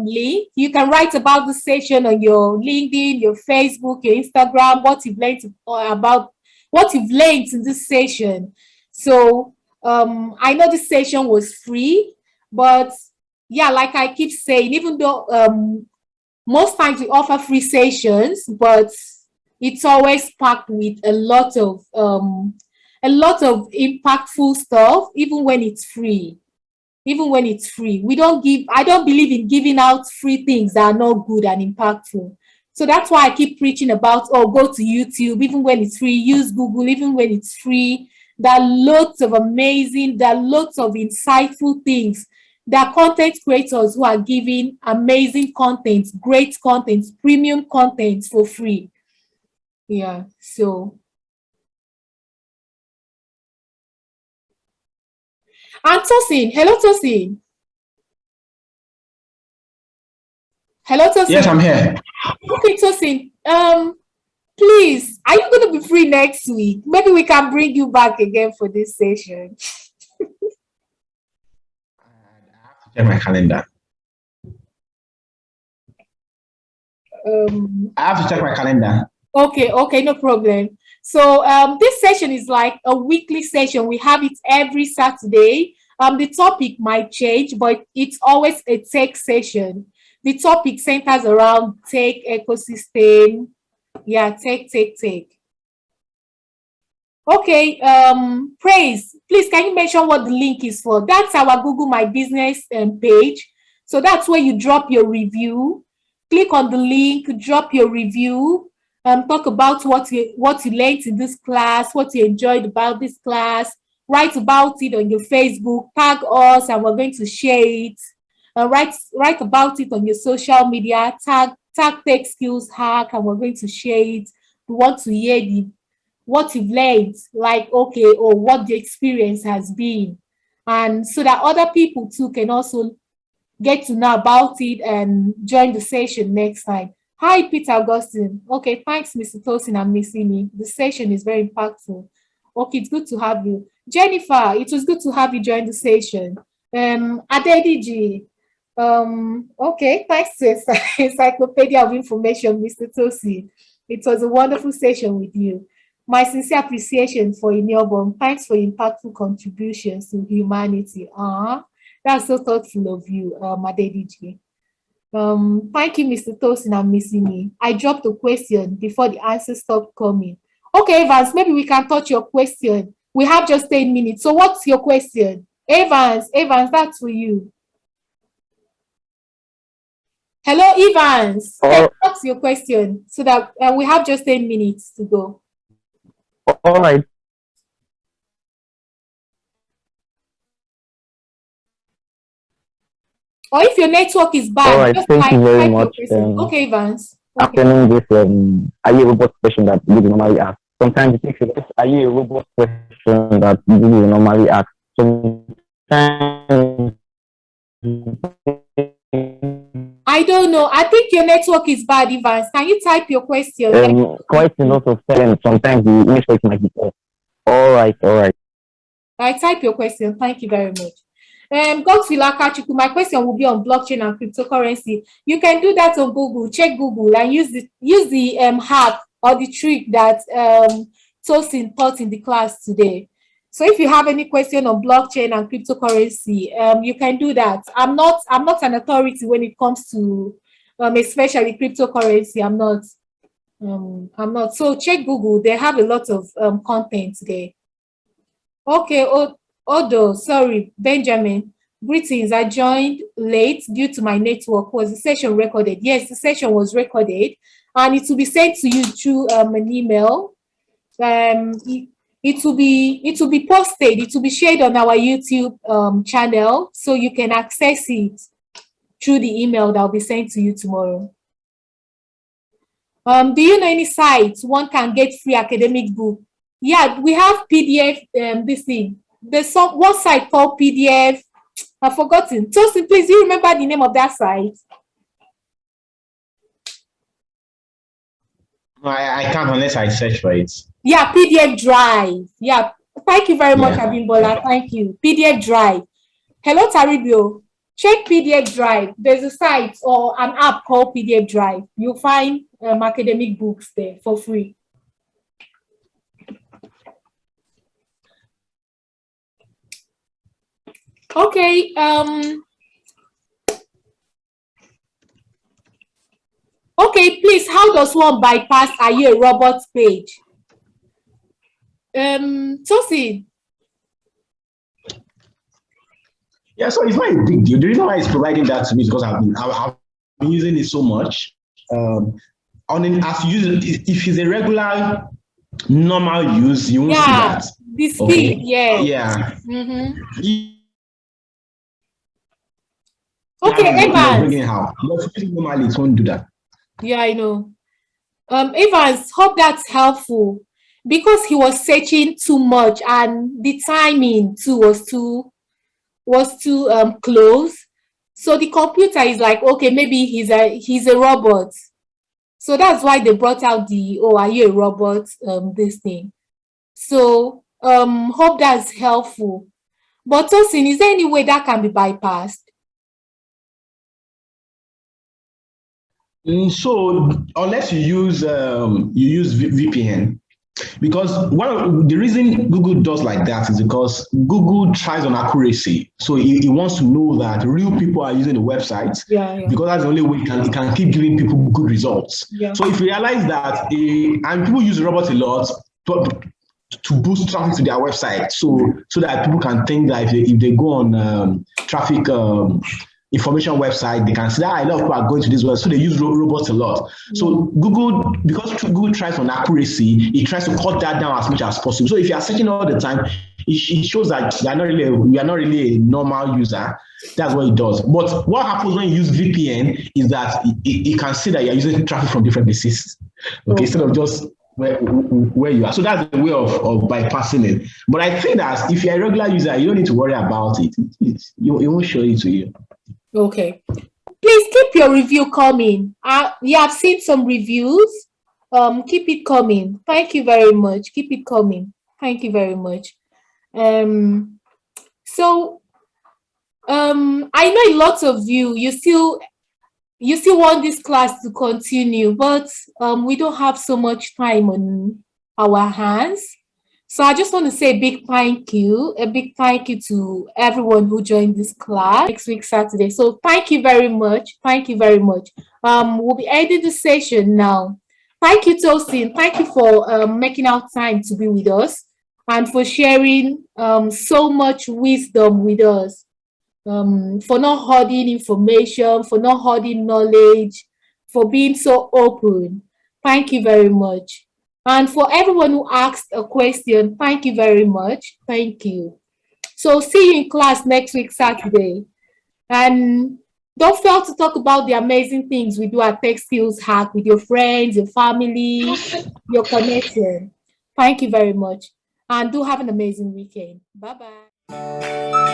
link. You can write about the session on your LinkedIn, your Facebook, your Instagram. What you've learned about what you've learned in this session. So I know this session was free, but yeah, like I keep saying, even though most times we offer free sessions, but it's always packed with a lot of impactful stuff, even when it's free. I don't believe in giving out free things that are not good and impactful. So that's why I keep preaching about, oh, go to YouTube, even when it's free, use Google, even when it's free. There are lots of insightful things. There are content creators who are giving amazing content, great content, premium content for free. Yeah, so. And Tosin, hello Tosin. Hello Tosin. Yes, I'm here. Okay, Tosin. Please, are you going to be free next week? Maybe we can bring you back again for this session. Check my calendar. I have to check my calendar. Okay, no problem. So this session is like a weekly session. We have it every Saturday. The topic might change, but it's always a tech session. The topic centers around tech ecosystem. Yeah, tech. Okay, Praise, please can you mention what the link is for? That's our Google My Business page. So that's where you drop your review. Click on the link, drop your review, talk about what you learned in this class, what you enjoyed about this class, write about it on your Facebook, tag us, and we're going to share it. Write about it on your social media, tag Tech Skills Hack, and we're going to share it. We want to hear what you've learned, like, okay, or what the experience has been. And so that other people too can also get to know about it and join the session next time. Hi, Peter Augustine. Okay, thanks, Mr. Tosin and Miss Imi. The session is very impactful. Okay, it's good to have you. Jennifer, it was good to have you join the session. Adediji, okay, thanks to Encyclopedia of Information, Mr. Tosin. It was a wonderful session with you. My sincere appreciation for Inyobon. Thanks for impactful contributions to humanity. That's so thoughtful of you, Adediji. Thank you, Mr. Tosin and Miss Imi. I dropped a question before the answer stopped coming. Okay, Evans, maybe we can touch your question. We have just 10 minutes. So what's your question? Evans, that's for you. Hello, Evans. What's your question? So that we have just 10 minutes to go. All right. Or if your network is bad, all right, just thank you very much. Okay, Evans. Okay. Afternoon, this are you a robot question that you normally ask? Sometimes it takes a are you a robot question that you normally ask? Sometimes I don't know. I think your network is bad, Evans. Can you type your question? Quite a lot of times. Sometimes the network might be off. All right. I type your question. Thank you very much. Godswill Akachuku, my question will be on blockchain and cryptocurrency. You can do that on Google. Check Google and use the hack or the trick that Tosin taught in the class today. So if you have any question on blockchain and cryptocurrency, you can do that. I'm not an authority when it comes to especially cryptocurrency. I'm not. So check Google. They have a lot of content there. Okay. Odo, sorry, Benjamin. Greetings. I joined late due to my network. Was the session recorded? Yes, the session was recorded, and it will be sent to you through an email. It will be posted. It will be shared on our YouTube channel, so you can access it through the email that will be sent to you tomorrow. Do you know any sites one can get free academic book? Yeah, we have PDF. This thing. There's one site called PDF. I've forgotten. Tosin, please, do you remember the name of that site? I can't unless I search for it. Yeah, PDF Drive. Yeah, thank you very much, Abimbola. Thank you. PDF Drive. Hello, Taribio. Check PDF Drive. There's a site or an app called PDF Drive. You'll find academic books there for free. Okay. Okay, please, how does one bypass Are You a Robot page? Tosin. Yeah, so it's not a big deal. The reason why it's providing that to me is because I've been using it so much. as you use it, if it's a regular normal use, you won't see that. The speed, yeah. Okay, Evans. Bringing it out. But normally it won't do that. Yeah, I know. Evans, hope that's helpful, because he was searching too much and the timing too was too close. So the computer is like, okay, maybe he's a robot. So that's why they brought out the, oh, are you a robot? This thing. So hope that's helpful. But Tosin, is there any way that can be bypassed? So unless you use VPN, because the reason Google does like that is because Google tries on accuracy. So it wants to know that real people are using the website, because that's the only way it can keep giving people good results. So if you realize that, and people use robots a lot to boost traffic to their website, so that people can think that if they go on traffic information website, they can see that a lot of people are going to this website, so they use robots a lot. So Google, because Google tries on accuracy, it tries to cut that down as much as possible. So if you are searching all the time, it shows that you are not really a normal user. That's what it does. But what happens when you use VPN is that it can see that you are using traffic from different places, instead of just where you are. So that's the way of bypassing it. But I think that if you're a regular user, you don't need to worry about it. It won't show it to you. Okay. Please keep your review coming. You have seen some reviews. Keep it coming. Thank you very much. Keep it coming. Thank you very much. So I know a lot of you still want this class to continue, but we don't have so much time on our hands. So I just want to say a big thank you to everyone who joined this class next week, Saturday. So thank you very much. Thank you very much. We'll be ending the session now. Thank you, Tosin. Thank you for making out time to be with us and for sharing so much wisdom with us. For not hoarding information, for not hoarding knowledge, for being so open. Thank you very much. And for everyone who asked a question, thank you very much. Thank you. So see you in class next week, Saturday. And don't fail to talk about the amazing things we do at Tech Skills Hack with your friends, your family, your connection. Thank you very much. And do have an amazing weekend. Bye-bye.